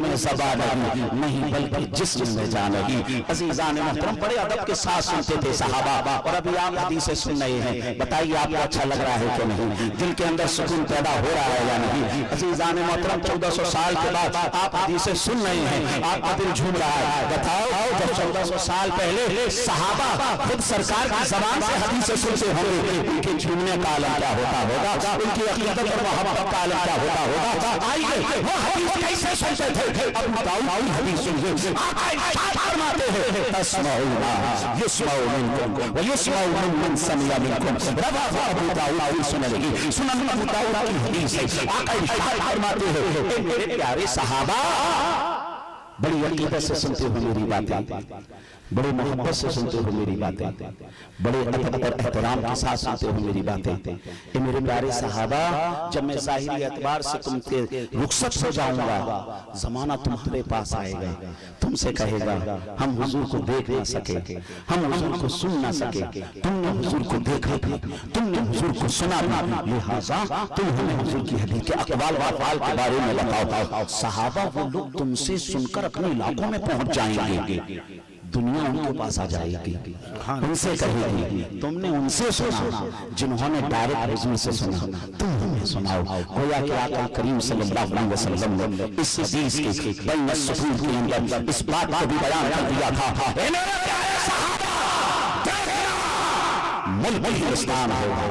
میں زبان نہیں بلکہ جسم میں جان لگی. عزیزان محترم بڑے ادب کے ساتھ سنتے تھے صحابہ. اور ابھی آپ حدیثیں سن رہے ہیں, بتائیے آپ کو اچھا لگ رہا ہے کہ نہیں؟ دل کے اندر سکون پیدا ہو رہا ہے یا نہیں؟ عزیزان محترم 1400 سال کے بعد آپ حدیثیں سن رہے ہیں, آپ کا دل جھوم رہا ہے. بتاؤ جب 1400 سال پہلے صحابہ خود سرکار کی زبان سے حدیثیں سنتے ہوں گے, ان کے جھومنے کا عالم کیا ہوتا ہوگا, ان کی عقیدت اور محبت کا عالم کیا ہوتا ہوگا. آئیے وہ حدیث کیسے سنتے تھے, اب بتاؤ حدیث سنیے. آقا ارشاد فرماتے ہیں تسمعون یسمع منکم ویسمع ممن سمع منکم. رواه ابو داؤد سنن سنن ابو داؤد کی حدیث ہے. آقا ارشاد فرماتے ہیں اے میرے پیارے صحابہ, بڑی عقیدت سے سنتے ہو میری باتیں, بڑے محبت سے سنتے ہو میری باتیں, بڑے ادب اور احترام کے ساتھ سنتے ہو میری باتیں. اے میرے پیارے صحابہ, جب میں ظاہری اعتبار سے تم کے رخصت ہو جاؤں گا, زمانہ تمہارے پاس آئے گا, تم سے کہے گا ہم حضور کو دیکھ نہ سکے, ہم حضور کو سن نہ سکے, تم نے حضور کو دیکھا بھی, تم نے حضور کو سنا بھی, لہٰذا تم ہمیں حضور کی حدیث کے اقوال و افعال کے بارے میں بتاؤ. صحابہ وہ لوگ تم سے سن کر اپنے علاقوں میں پہنچ جائیں گے, دنیا ان کے پاس آ جائے گی, ان سے کہے گی تم نے ان سے سنا جنہوں نے ڈائریکٹ حضور سے سنا, تم ہمیں سناؤ. گویا کہ آقا کریم صلی اللہ علیہ وسلم نے اس حدیث کے بین السطور کے اندر اس بات کو بھی بیان کر دیا تھا, اے میرے پیارے صحابہ, دیکھنا ملک ہندوستان ہوگا,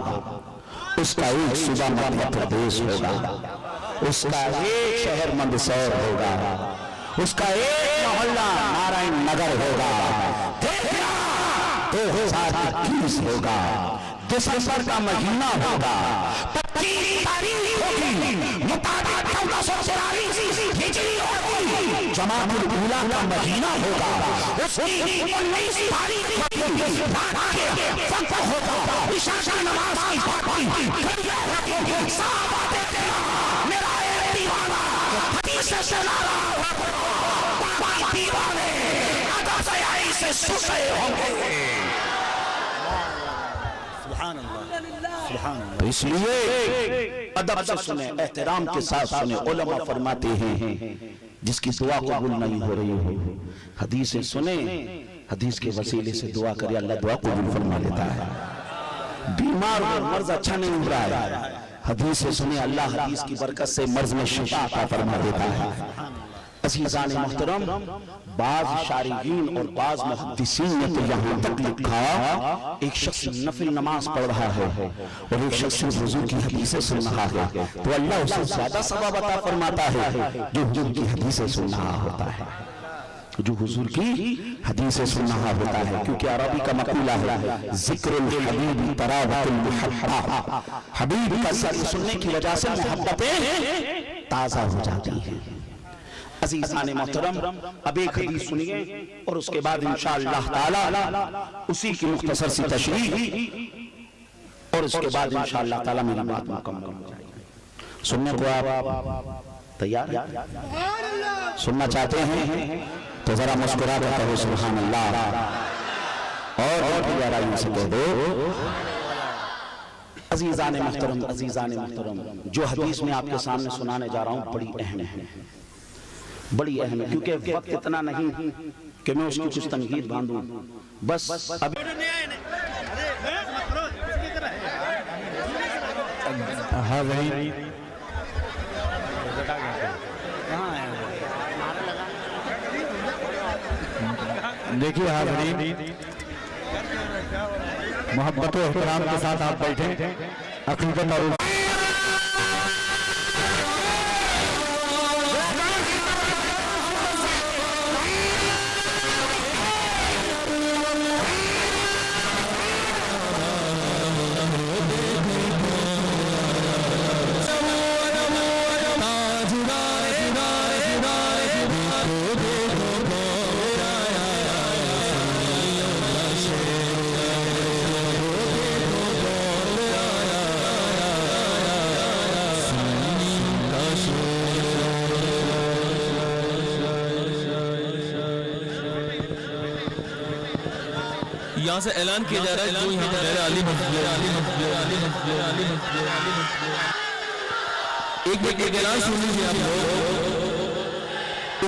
اس کا ایک صوبہ مدھیہ پردیش ہوگا, اس کا ایک شہر مندسور ہوگا, اس کا ایک محلہ نارائن نگر ہوگا. دیکھنا 2021 ہوگا, دسمبر کا مہینہ ہوگا, 25 تاریخ ہوگی, مطابق 1443 ہجری ہوگی, جمادی الاولیٰ کا مہینہ ہوگا, اس کی 19 تاریخ ہوگی, رات کے وقت ہوگا, عشاء کی نماز کی پابندی کریے. صحابہ دیکھنا میرا ایک دیوانہ حدیث سے لا رہا ہے, دیوانے ادب سے ایسے سن رہے ہوں گے. سبحان اللہ, سبحان اللہ. اس لیے ادب سے سنیں, احترام کے ساتھ سنیں. علماء فرماتے ہیں جس کی دعا قبول نہیں ہو رہی ہو, حدیثیں سنیں, حدیث کے وسیلے سے دعا کرے, اللہ دعا قبول فرما لیتا ہے. بیمار ہو, مرض اچھا نہیں ہو رہا ہے, حدیثیں سنیں, اللہ حدیث کی برکت سے مرض میں شفا عطا فرما دیتا ہے. عزیزان محترم, بعض شارحین اور بعض محدثین نے تو یہاں تک لکھا, ایک شخص نفل نماز پڑھ رہا ہے اور ایک شخص حضور کی حدیثیں سن رہا ہے, تو اللہ اسے زیادہ ثواب عطا فرماتا ہے جو حضور کی حدیثیں سن رہا ہوتا ہے, جو حضور کی حدیثیں سن رہا ہوتا ہے. کیونکہ عربی کا مقولہ ہے ذکر الحبیب طراوت المحبہ, حبیب کا ذکر سننے کی وجہ سے محبتیں تازہ ہو جاتی ہیں. عزیزان محترم, اب ایک حدیث سنیے اور اس کے بعد انشاءاللہ تعالی اسی کی مختصر سی تشریح, اور اس کے بعد انشاءاللہ تعالی میری بات مکمل ہو جائے گی. سننے کو آپ تیار ہیں؟ سننا چاہتے ہیں تو ذرا مسکرا کر کہو سبحان اللہ, اور گہرائی سے کہہ دو. عزیزان محترم, عزیزان محترم, جو حدیث میں آپ کے سامنے سنانے جا رہا ہوں بڑی اہم ہے, بڑی اہم ہے, کیونکہ وقت اتنا نہیں کہ میں اس کی کچھ تمہید باندھوں. بس ابھی دیکھیے حاضرین, محبت و احترام کے ساتھ آپ بیٹھیں, عقیدت اور یہاں سے اعلان کیا جا رہا ہے جو یہاں غیر عالی ایک اعلان سن لیجیے آپ لوگ.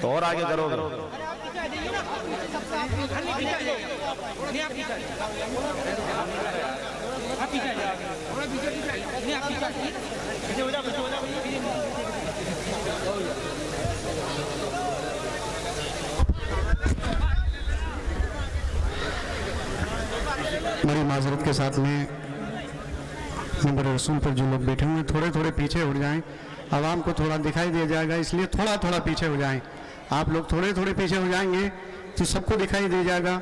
تو اور آگے کرو گے. بڑی معذرت کے ساتھ میں منبر رسول پر جو لوگ بیٹھے ہوئے ہیں تھوڑے تھوڑے پیچھے ہٹ جائیں. عوام کو تھوڑا دکھائی دیا جائے گا اس لیے تھوڑا تھوڑا پیچھے ہو جائیں. آپ لوگ تھوڑے تھوڑے پیچھے ہو جائیں گے تو سب کو دکھائی دیا جائے گا.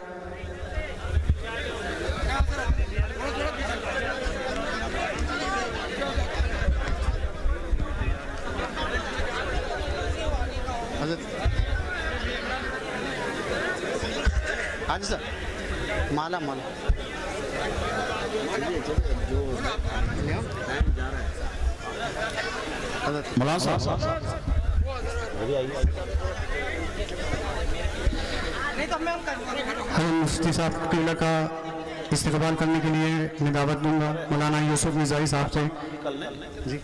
ہاں جی سر مالا مولانا صاحب حضرت مفتی صاحب قبلہ کا استقبال کرنے کے لیے میں دعوت دوں گا مولانا یوسف نظائی صاحب سے. جی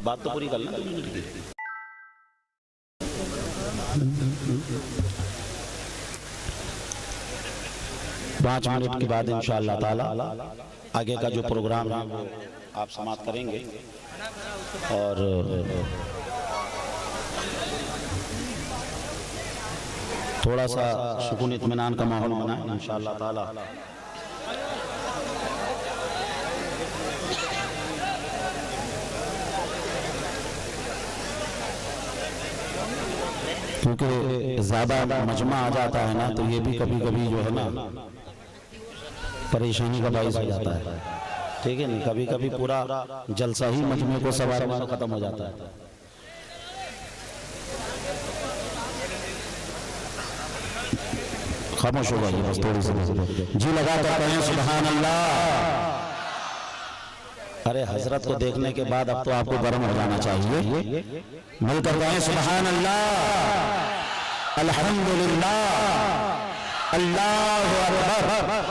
بات تو پوری کر لیں. 5 منٹ کے بعد انشاءاللہ تعالی آگے کا جو پروگرام ہے وہ آپ سماعت کریں گے اور تھوڑا سا سکون اطمینان کا ماحول بنائیں انشاءاللہ تعالی. کیونکہ زیادہ مجمع آ جاتا ہے نا تو یہ بھی کبھی کبھی جو ہے نا پریشانی کا باعث ہو جاتا ہے. ٹھیک ہے نہیں, کبھی کبھی پورا جلسہ ہی مجمع کو سوارنے میں ختم ہو جاتا ہے. خاموش ہو جائیے بس تھوڑی سی جی لگا کر کہیں سبحان اللہ. ارے حضرت کو دیکھنے کے بعد اب تو آپ کو گرم ہو جانا چاہیے. مل کر کہیں سبحان اللہ, الحمدللہ, اللہ اکبر.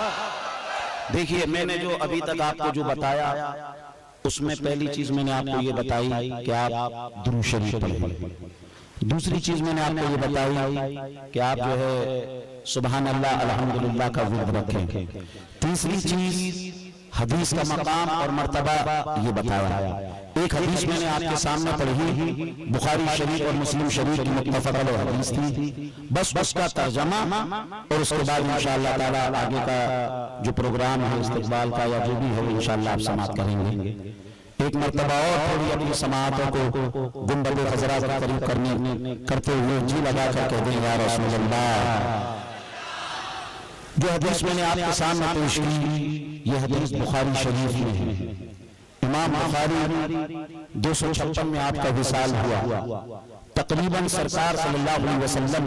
دیکھیے میں نے جو ابھی تک آپ کو جو بتایا اس میں پہلی چیز میں نے آپ کو یہ بتائی کہ آپ درود شریف پڑھیں. دوسری چیز میں نے آپ کو یہ بتائی کہ آپ جو ہے سبحان اللہ الحمدللہ کا ورد رکھیں. تیسری چیز حدیث کا مقام اور مرتبہ یہ بتایا. ایک حدیث میں نے آپ کے سامنے پڑھی, بخاری شریف اور مسلم شریف کی متفق علیہ حدیث تھی. بس اس کا ترجمہ اور اس کے بعد انشاءاللہ تعالی آگے کا جو پروگرام ہے استقبال کا یا جو بھی ہو انشاءاللہ آپ سماعت کریں گے. ایک مرتبہ اور تھوڑی اپنی سماعتوں کو گنبد خضرا قریب کرتے ہوئے جی لگا کر کہہ دیں یا رسول اللہ. جو حدیث میں نے آپ کے سامنے پیش کی یہ حدیث بخاری شریف میں ہے. امام بخاری 256 میں آپ کا وصال ہوا. تقریباً سرکار صلی اللہ علیہ وسلم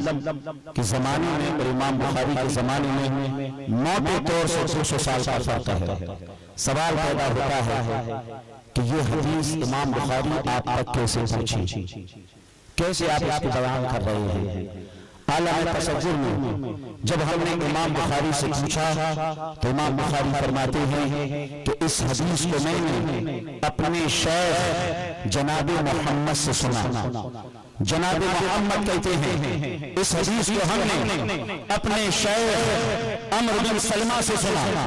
کے زمانے میں اور امام بخاری کے زمانے میں موٹے طور سے 200 سال کا فرق ہے. سوال پیدا ہوتا ہے کہ یہ حدیث امام بخاری آپ تک کیسے پہنچی, کیسے آپ اس کو بیان کر رہے ہیں. عالم تصور میں جب ہم نے امام بخاری سے پوچھا تو امام بخاری فرماتے ہیں کہ اس حدیث کو میں نے اپنے شیخ جناب محمد سے سنا. جناب محمد کہتے ہیں اس حدیث کو ہم نے اپنے شیخ عمر بن سلمہ سے سنا.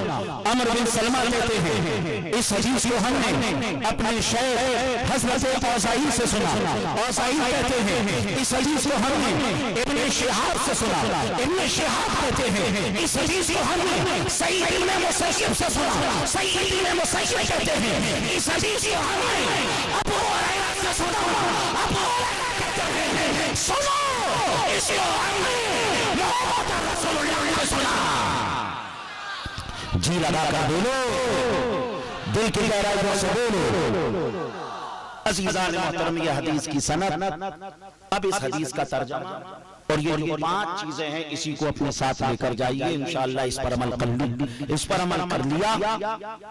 عمر بن سلمہ کہتے ہیں اس حدیث کو ہم نے اپنے شیخ حضرت اوزاعی سے سنا. اوزاعی کہتے ہیں اس حدیث کو ہم نے ابن شہاب سے سنا. ابن شہاب کہتے ہیں اس حدیث کو ہم نے سعید بن مسیب سے سنا. سعید بن مسیب کہتے ہیں اس حدیث کو ہم نے ابو ہریرہ سے سنا. ابو ہریرہ سنو اس کو ہم نے محمد رسول اللہ کو سنا. جی لگا کر بولو, دل کی گہرائیوں سے بولو. عزیزان محترم یہ حدیث کی سند, اب اس حدیث کا ترجمہ اور یہ جو 5 چیزیں ہیں اسی کو اپنے ساتھ لے کر جائیے. انشاءاللہ اس پر عمل کر لیا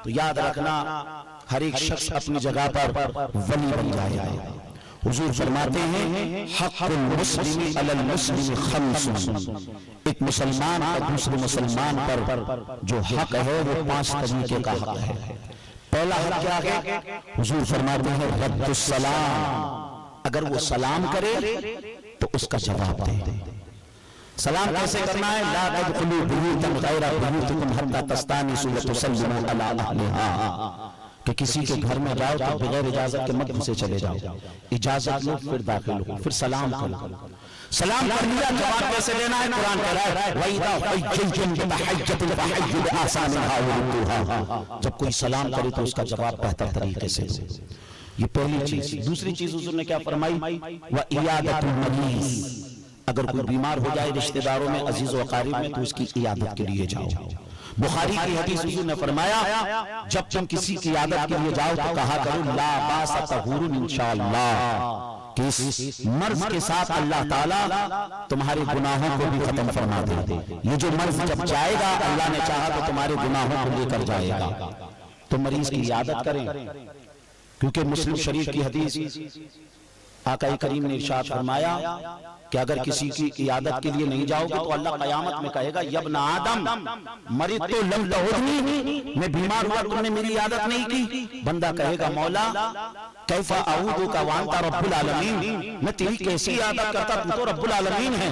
تو یاد رکھنا ہر ایک شخص اپنی جگہ پر ولی بن جائے گا. حضور فرماتے ہیں حق المسلم علی المسلم خمس, ایک مسلمان کا دوسرے مسلمان پر جو حق ہے وہ 5 طریقے کا حق ہے. پہلا حق کیا ہے؟ حضور فرماتے ہیں رد السلام, اگر وہ سلام کرے تو اس کا جواب دے. سلام کیسے کرنا ہے؟ لا تدخلوا بیوتا غیر بیوتکم حتی تستانسوا وتسلموا علی اہلہا، کہ کسی کے گھر میں جاؤ تو بغیر اجازت کے مت سے چلے جاؤ، اجازت لو پھر داخل ہو، پھر سلام کرو. سلام کر لیا، جواب کیسے دینا ہے؟ قرآن کہہ رہا ہے وَإِذَا حُيِّيتُم بِتَحِيَّةٍ فَحَيُّوا بِأَحْسَنَ مِنْهَا أَوْ رُدُّوهَا، جب کوئی سلام کرے تو اس کا جواب بہتر طریقے سے دو. یہ پہلی چیز. دوسری چیز حضور نے کیا فرمائی؟ وَإِيَادَةُ الْمَرِيضِ، اگر کوئی بیمار ہو جائے رشتہ داروں میں، عزیز و اقارب میں، تو اس کی عیادت کے لیے جاؤ. بخاری کی حدیث حضور نے فرمایا جب تم کسی کی عیادت کے لیے جاؤ تو کہا کرو لا باس طہور انشاءاللہ، کہ اس مرض کے ساتھ اللہ تعالیٰ تمہارے گناہوں کو بھی ختم فرما دے. یہ جو مرض جب جائے گا اللہ نے چاہا تو تمہارے گناہوں کو لے کر جائے گا. تو مریض کی عیادت کریں، کیونکہ مسلم شریف کی حدیث آقا کریم نے ارشاد فرمایا کہ اگر کسی کی عیادت کے لیے نہیں جاؤ گے تو اللہ قیامت میں کہے گا یا ابن آدم مرضت لم تعدنی، میں بیمار ہوا تم نے میری عیادت نہیں کی. بندہ کہے گا مولا کیف اعودک وانت رب العالمین، میں تیری کیسی عیادت کرتا، تو تو رب العالمین ہے.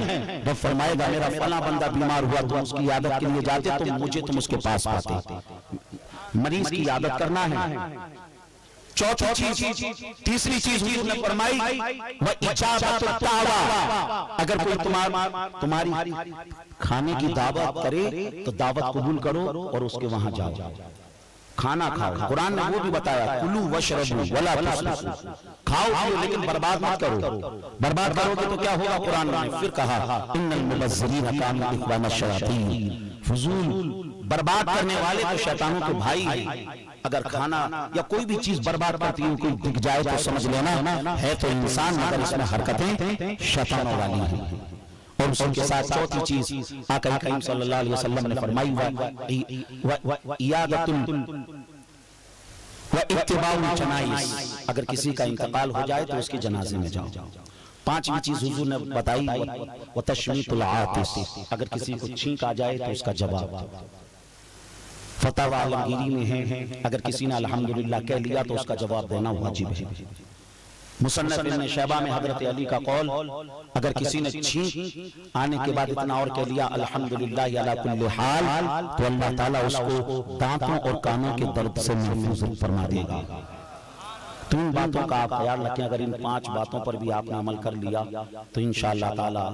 رب فرمائے گا میرا فلاں بندہ بیمار ہوا تم اس کی عیادت کے لیے جاتے تو مجھے تم اس کے پاس پاتے. مریض کی عیادت کرنا ہے. چوتھی چیز، تیسری چیز حضور نے فرمائی وَإِجَابَةُ الدَّعْوَةِ، اگر کوئی تمہاری کھانے کی دعوت کرے تو دعوت قبول کرو اور اس کے وہاں جاؤ، کھانا کھاؤ. قرآن نے وہ بھی بتایا کُلُوا وَاشْرَبُوا وَلَا تُسْرِفُوا، کھاؤ پیو لیکن برباد مت کرو. برباد کرو گے تو کیا ہوگا؟ قرآن نے پھر کہا اِنَّ الْمُبَذِّرِينَ كَانُوا إِخْوَانَ الشَّيَاطِينِ، فضول برباد کرنے والے تو شیطانوں کے بھائی ہیں. اگر کھانا یا کوئی بھی چیز برباد کرتی ہے کوئی دکھ جائے تو سمجھ لینا ہے تو انسان، مگر اس میں حرکتیں شیطانوں والی ہیں. اور اس کے ساتھ چوتھی چیز آقا کریم صلی اللہ علیہ وسلم نے فرمائی وَإِيَادَةٌ وَإِتِّبَاعُ الْجَنَائِزِ، اگر کسی کا انتقال ہو جائے تو اس کے جنازے میں جاؤ. پانچویں چیز حضور نے بتائی وَتَشْمِيتُ الْعَاطِسِ، اگر کسی کو چھینک آ جائے تو اس کا جواب. فتاوی عالمگیری میں ہے اگر کسی نے الحمدللہ کہہ لیا تو اس کا جواب دینا واجب ہے. مصنف ابن شیبہ میں حضرت علی کا قول اگر کسی نے چھینک آنے کے بعد اتنا اور کہہ لیا الحمدللہ علی کل حال تو اللہ تعالیٰ اس کو دانتوں اور کانوں کے درد سے محفوظ فرما دے گا. تین باتوں کا آپ خیال رکھیں، اگر ان 5 باتوں پر بھی آپ نے عمل کر لیا تو انشاءاللہ تعالیٰ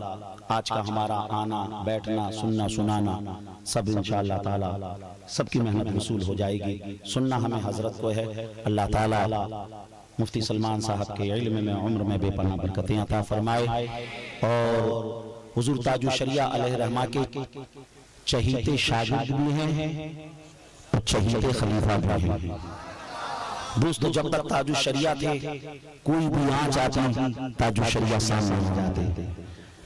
آج کا ہمارا آنا بیٹھنا سننا سنانا سب انشاءاللہ تعالیٰ سب کی محنت وصول ہو جائے گی. سننا ہمیں حضرت کو ہے. اللہ تعالیٰ مفتی سلمان صاحب کے علم میں عمر میں بے پناہ برکتیں عطا فرمائے اور حضور تاج الشریعہ علیہ رحمہ کے چہیتے شاگرد بھی ہیں اور چہیتے خلیفہ بھی ہیں. دوستو جب تک تاج الشریعہ تھے کوئی بھی آنچ آتی تاج الشریعہ سامنے آ جاتے،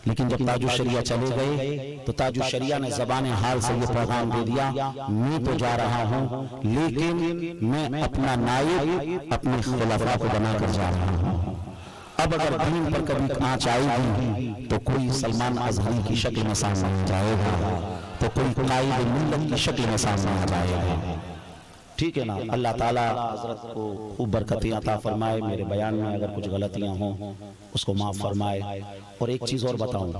لیکن جب تاج الشریعہ چلے گئے تو تاج الشریعہ نے زبان حال سے یہ پیغام دے دیا میں تو جا رہا ہوں لیکن میں اپنا نائب اپنے خلفاء کو بنا کر جا رہا ہوں. اب اگر دین پر کبھی آنچ آئے گی تو کوئی سلمان اظہری کی شکل میں سامنے آ جائے گا تو کوئی قائد ملت کی شکل میں سامنے آ جائے گا. ٹھیک ہے نا؟ اللہ تعالیٰ حضرت کو خوب برکتیں عطا فرمائے. میرے بیان میں اگر کچھ غلطیاں ہوں اس کو معاف فرمائے. اور ایک چیز اور بتاؤں،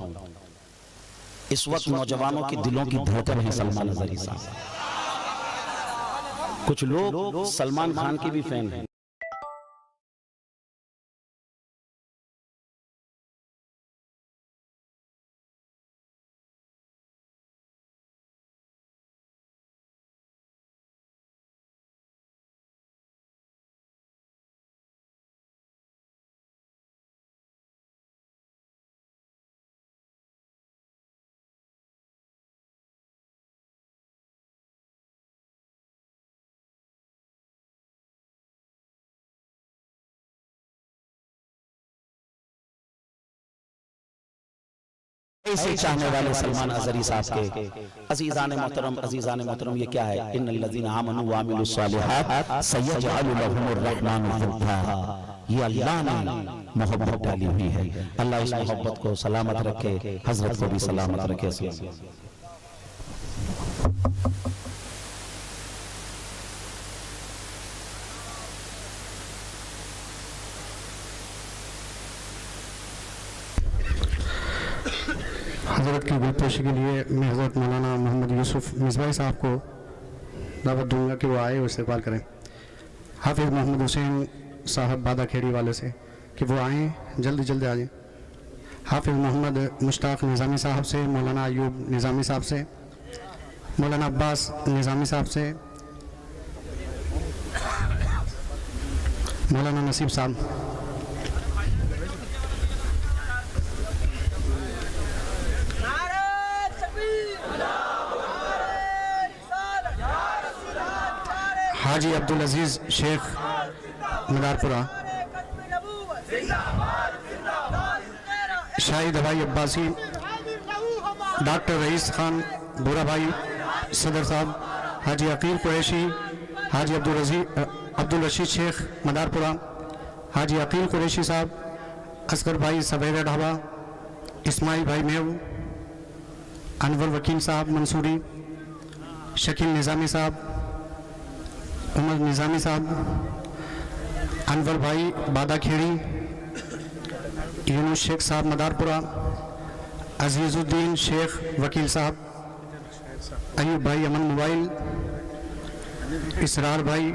اس وقت نوجوانوں کی دلوں کی دھڑکن ہے سلمان اظہری صاحب. کچھ لوگ سلمان خان کی بھی فین ہیں. ایسے چاہنے والے سلمان اظہری صاحب کے عزیزان محترم یہ کیا ہے؟ ان الذین آمنوا وعملوا الصالحات سیجعل لهم الرحمن ودا. یہ اللہ نے محبت ڈالی ہوئی ہے. اللہ اس محبت کو سلامت رکھے، حضرت کو بھی سلامت رکھے. حضرت کی گلپوشی کے لیے میں حضرت مولانا محمد یوسف مصباحی صاحب کو دعوت دوں گا کہ وہ آئے اور استقبال کریں. حافظ محمد حسین صاحب بادہ کھیڑی والے سے کہ وہ آئیں، جلدی آ جائیں. حافظ محمد مشتاق نظامی صاحب سے، مولانا ایوب نظامی صاحب سے، مولانا عباس نظامی صاحب سے، مولانا نصیب صاحب. حاجی عبدالعزیز شیخ مدارپورہ، شاہد ہوائی عباسی، ڈاکٹر رئیس خان بورا بھائی صدر صاحب، حاجی عقیل قریشی، حاجی عبدالرشید شیخ مدارپورہ، حاجی عقیل قریشی صاحب، اصغر بھائی سویرہ ڈھابا، اسماعیل بھائی میو، انور وکیل صاحب منصوری، شکیل نظامی صاحب، عمر نظامی صاحب، انور بھائی بادہ کھیڑی، یونس شیخ صاحب مدارپورہ، عزیز الدین شیخ وکیل صاحب، ایوب بھائی امن موبائل، اسرار بھائی،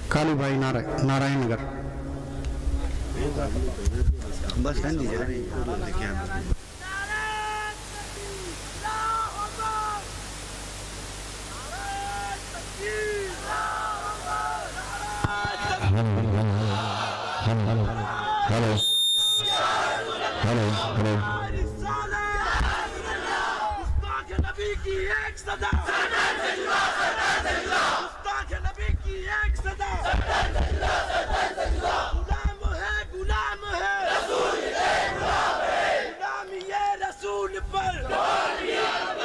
کالو بھائی نارائن نگر.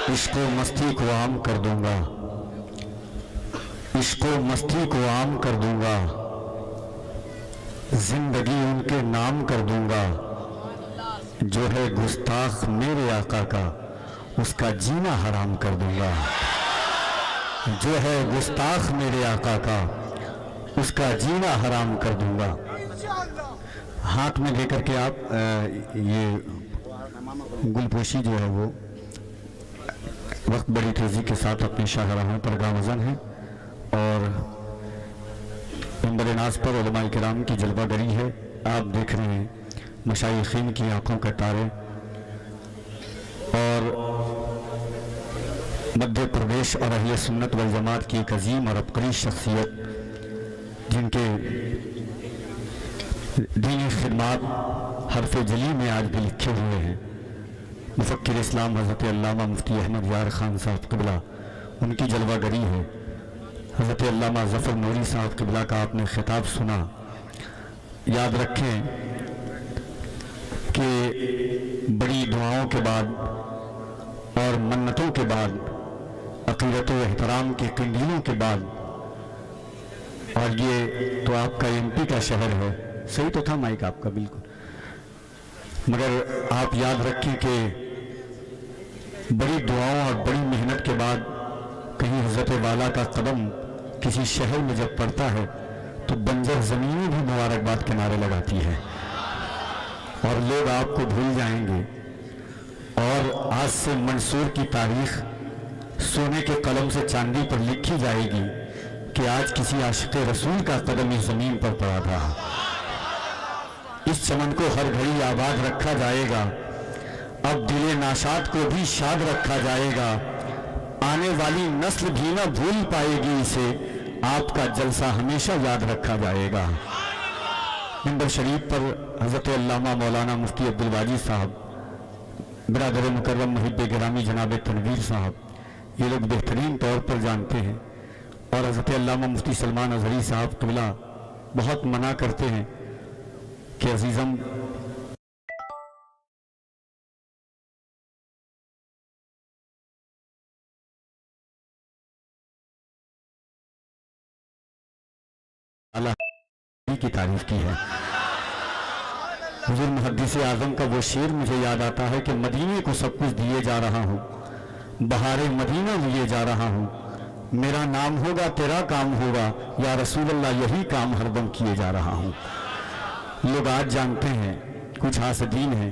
عشق و مستی کو عام کر دوں گا، عشق و مستی کو عام کر دوں گا، زندگی ان کے نام کر دوں گا. جو ہے گستاخ میرے آقا کا اس کا جینا حرام کر دوں گا. جو ہے گستاخ میرے آقا کا اس کا جینا حرام کر دوں گا. ہاتھ میں لے کر کے آپ یہ گل پوشی جو ہے وہ وقت بڑی تیزی کے ساتھ اپنے شاہراہوں پر گامزن ہیں اور منبر ناز پر علماء کرام کی جلوہ گری ہے. آپ دیکھ رہے ہیں مشائخین کی آنکھوں کے تارے اور مدھیہ پردیش اور اہل سنت والجماعت کی ایک عظیم اور عبقری شخصیت جن کے دینی خدمات حرف جلی میں آج بھی لکھے ہوئے ہیں. مفکر اسلام حضرت علامہ مفتی احمد یار خان صاحب قبلہ، ان کی جلوہ گری ہے. حضرت علامہ ظفر نوری صاحب قبلہ کا آپ نے خطاب سنا. یاد رکھیں کہ بڑی دعاؤں کے بعد اور منتوں کے بعد، عقیدت و احترام کے قندیلوں کے بعد، اور یہ تو آپ کا ایم پی کا شہر ہے، صحیح تو تھا مائک آپ کا بالکل، مگر آپ یاد رکھیں کہ بڑی دعاؤں اور بڑی محنت کے بعد کہیں حضرت والا کا قدم کسی شہر میں جب پڑتا ہے تو بنجر زمینیں بھی مبارکباد کے نعرے لگاتی ہے اور لوگ آپ کو بھول جائیں گے. اور آج سے منصور کی تاریخ سونے کے قلم سے چاندی پر لکھی جائے گی کہ آج کسی عاشق رسول کا قدم اس زمین پر پڑا تھا. اس چمن کو ہر گھڑی آباد رکھا جائے گا، اب دل ناشاد کو بھی شاد رکھا جائے گا. آنے والی نسل بھی نہ بھول پائے گی اسے، آپ کا جلسہ ہمیشہ یاد رکھا جائے گا. منبر شریف پر حضرت علامہ مولانا مفتی عبدالواجد صاحب، برادر مکرم محب گرامی جناب تنویر صاحب، یہ لوگ بہترین طور پر جانتے ہیں، اور حضرت علامہ مفتی سلمان اظہری صاحب قبلہ بہت منع کرتے ہیں کہ عزیزم اللہ کی تعریف کی ہے. حضور محدث اعظم کا وہ شعر مجھے یاد آتا ہے کہ مدینے کو سب کچھ دیے جا رہا ہوں، بہار مدینہ لیے جا رہا ہوں، میرا نام ہوگا تیرا کام ہوگا، یا رسول اللہ یہی کام ہر دم کیے جا رہا ہوں. لوگ آج جانتے ہیں، کچھ حاسدین ہیں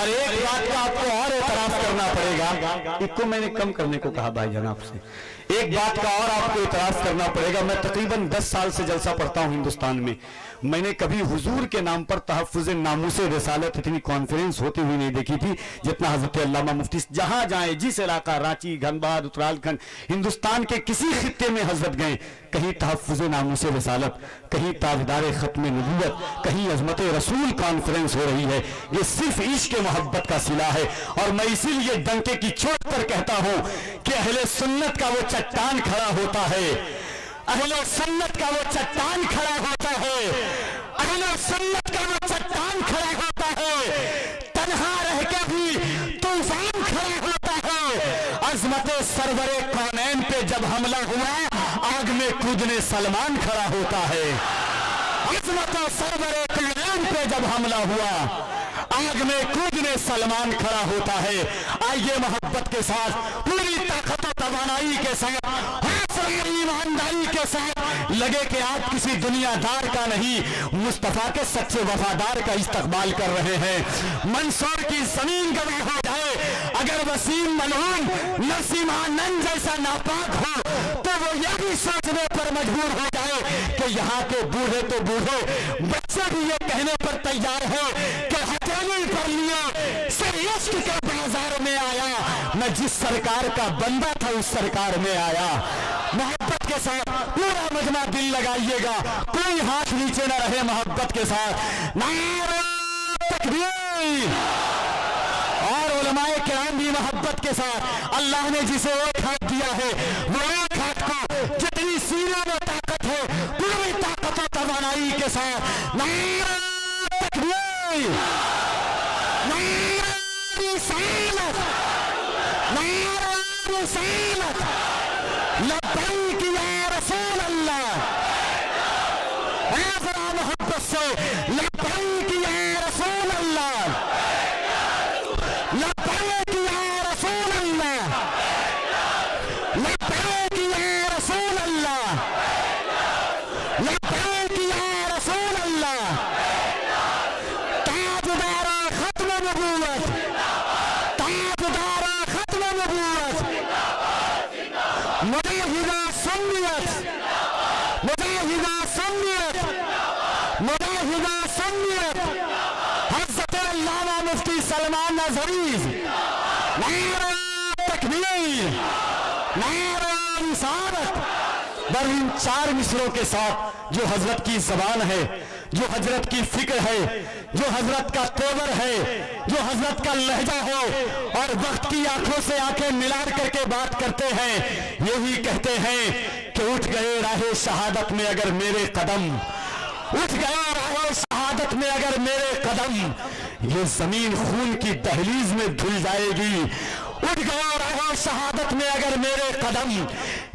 اور ایک بات کا آپ کو اور اعتراف کرنا پڑے گا، اس کو میں نے کم کرنے کو کہا بھائی جناب سے، ایک بات کا اور آپ کو اعتراف کرنا پڑے گا. میں تقریباً 10 سال سے جلسہ پڑھتا ہوں ہندوستان میں، میں نے کبھی حضور کے نام پر تحفظ ناموس رسالت اتنی کانفرنس ہوتی ہوئی نہیں دیکھی تھی جتنا حضرت علامہ مفتی جہاں جائیں، جس علاقہ رانچی، دھنباد، اترال کھنڈ، ہندوستان کے کسی خطے میں حضرت گئے، کہیں تحفظ ناموس رسالت، کہیں تاجدار ختم نبوت، کہیں عظمت رسول کانفرنس ہو رہی ہے. یہ صرف عشق محبت کا صلہ ہے. اور میں اسی لیے ڈنکے کی چوٹ پر کہتا ہوں کہ اہل سنت کا وہ چٹان کھڑا ہوتا ہے، اہل سنت کا وہ چٹان کھڑا ہوتا ہے، اہل سنت کا وہ چٹان کھڑا ہوتا ہے، تنہا رہ کے بھی طوفان کھڑا ہوتا ہے. عظمت سرور کونین پہ جب حملہ ہوا، آگ میں کودنے سلمان کھڑا ہوتا ہے. عظمت سرور کونین پہ جب حملہ ہوا، آگ میں کودنے سلمان کھڑا ہوتا ہے. آئیے محبت کے ساتھ، پوری طاقت و توانائی کے ساتھ، حوصلہ ایمانداری کے ساتھ لگے کہ آپ کسی دنیا دار کا نہیں، مصطفیٰ کے سچے وفادار کا استقبال کر رہے ہیں. منصور کی زمین گواہ ہو جائے، اگر وسیم ملعون نرسمہانند جیسا ناپاک ہو تو وہ یہ بھی سوچنے پر مجبور ہو جائے کہ یہاں کے بوڑھے تو بوڑھے، بچے بھی یہ کہنے پر تیار ہے کہ ہتھیلی پر لیے سر عشق کے بازار میں آیا، میں جس سرکار کا بندہ تھا اس سرکار میں آیا. محبت کے ساتھ پورا مجمع دل لگائیے گا، کوئی ہاتھ نیچے نہ رہے. محبت کے ساتھ نعرہ تکبیر. اور علماء کرام بھی محبت کے ساتھ، اللہ نے جسے ایک ہاتھ دیا ہے وہ ایک ہاتھ کو جتنی سینے میں طاقت ہے پوری طاقت و توانائی کے ساتھ نعرہ تکبیر، نعرہ رسالت، نعرہ رسالت، لبیک یا رسول اللہ. اے ذرا محبت سے لبیک یا رسول اللہ، لبیک یا رسول اللہ، لبیک یا رسول اللہ، لبیک یا رسول اللہ. تاجدار ختم نبوت، تاجدار ختم نبوت، مجاہدہ سنیت، مجاہدہ سنیت، مجاہدہ سنیت، حضرت علامہ مفتی سلمان عزیز. نعرہ تکبیر، نعرہ رسالت. بر ان 4 مصروں کے ساتھ جو حضرت کی زبان ہے، جو حضرت کی فکر ہے، جو حضرت کا تیور ہے، جو حضرت کا لہجہ ہے، اور وقت کی آنکھوں سے آنکھیں ملا کر کے بات کرتے ہیں، یہی کہتے ہیں کہ اٹھ گئے راہ شہادت میں اگر میرے قدم، اٹھ گئے راہ شہادت میں اگر میرے قدم، یہ زمین خون کی دہلیز میں دھل جائے گی. اٹھ گیا راہ شہادت میں اگر میرے قدم،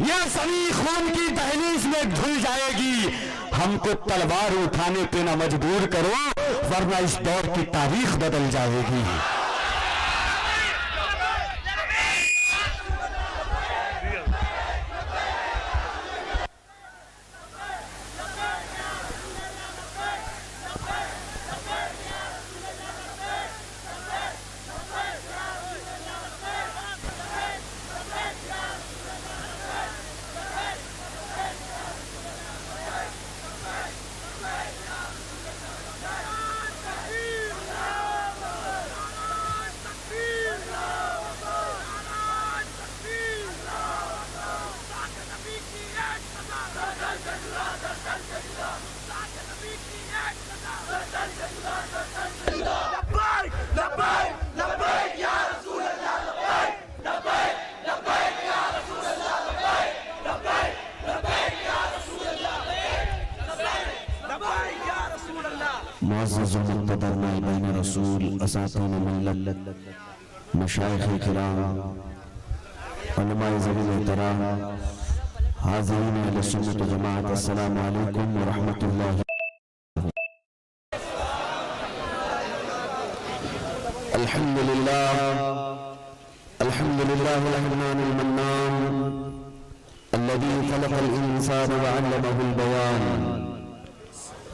یہ زمین خون کی دہلیز میں دھل جائے گی. ہم کو تلوار اٹھانے پہ نہ مجبور کرو ورنہ اس دور کی تاریخ بدل جائے گی. معزز المقتدر نائبین رسول اساتین ملت مشایخ کرام علماء ذوی احترام حاضرین اہل سنت و جماعت السلام علیکم ورحمۃ اللہ. الحمد للہ الرحمن المنان الذي خلق الانسان وعلمه البيان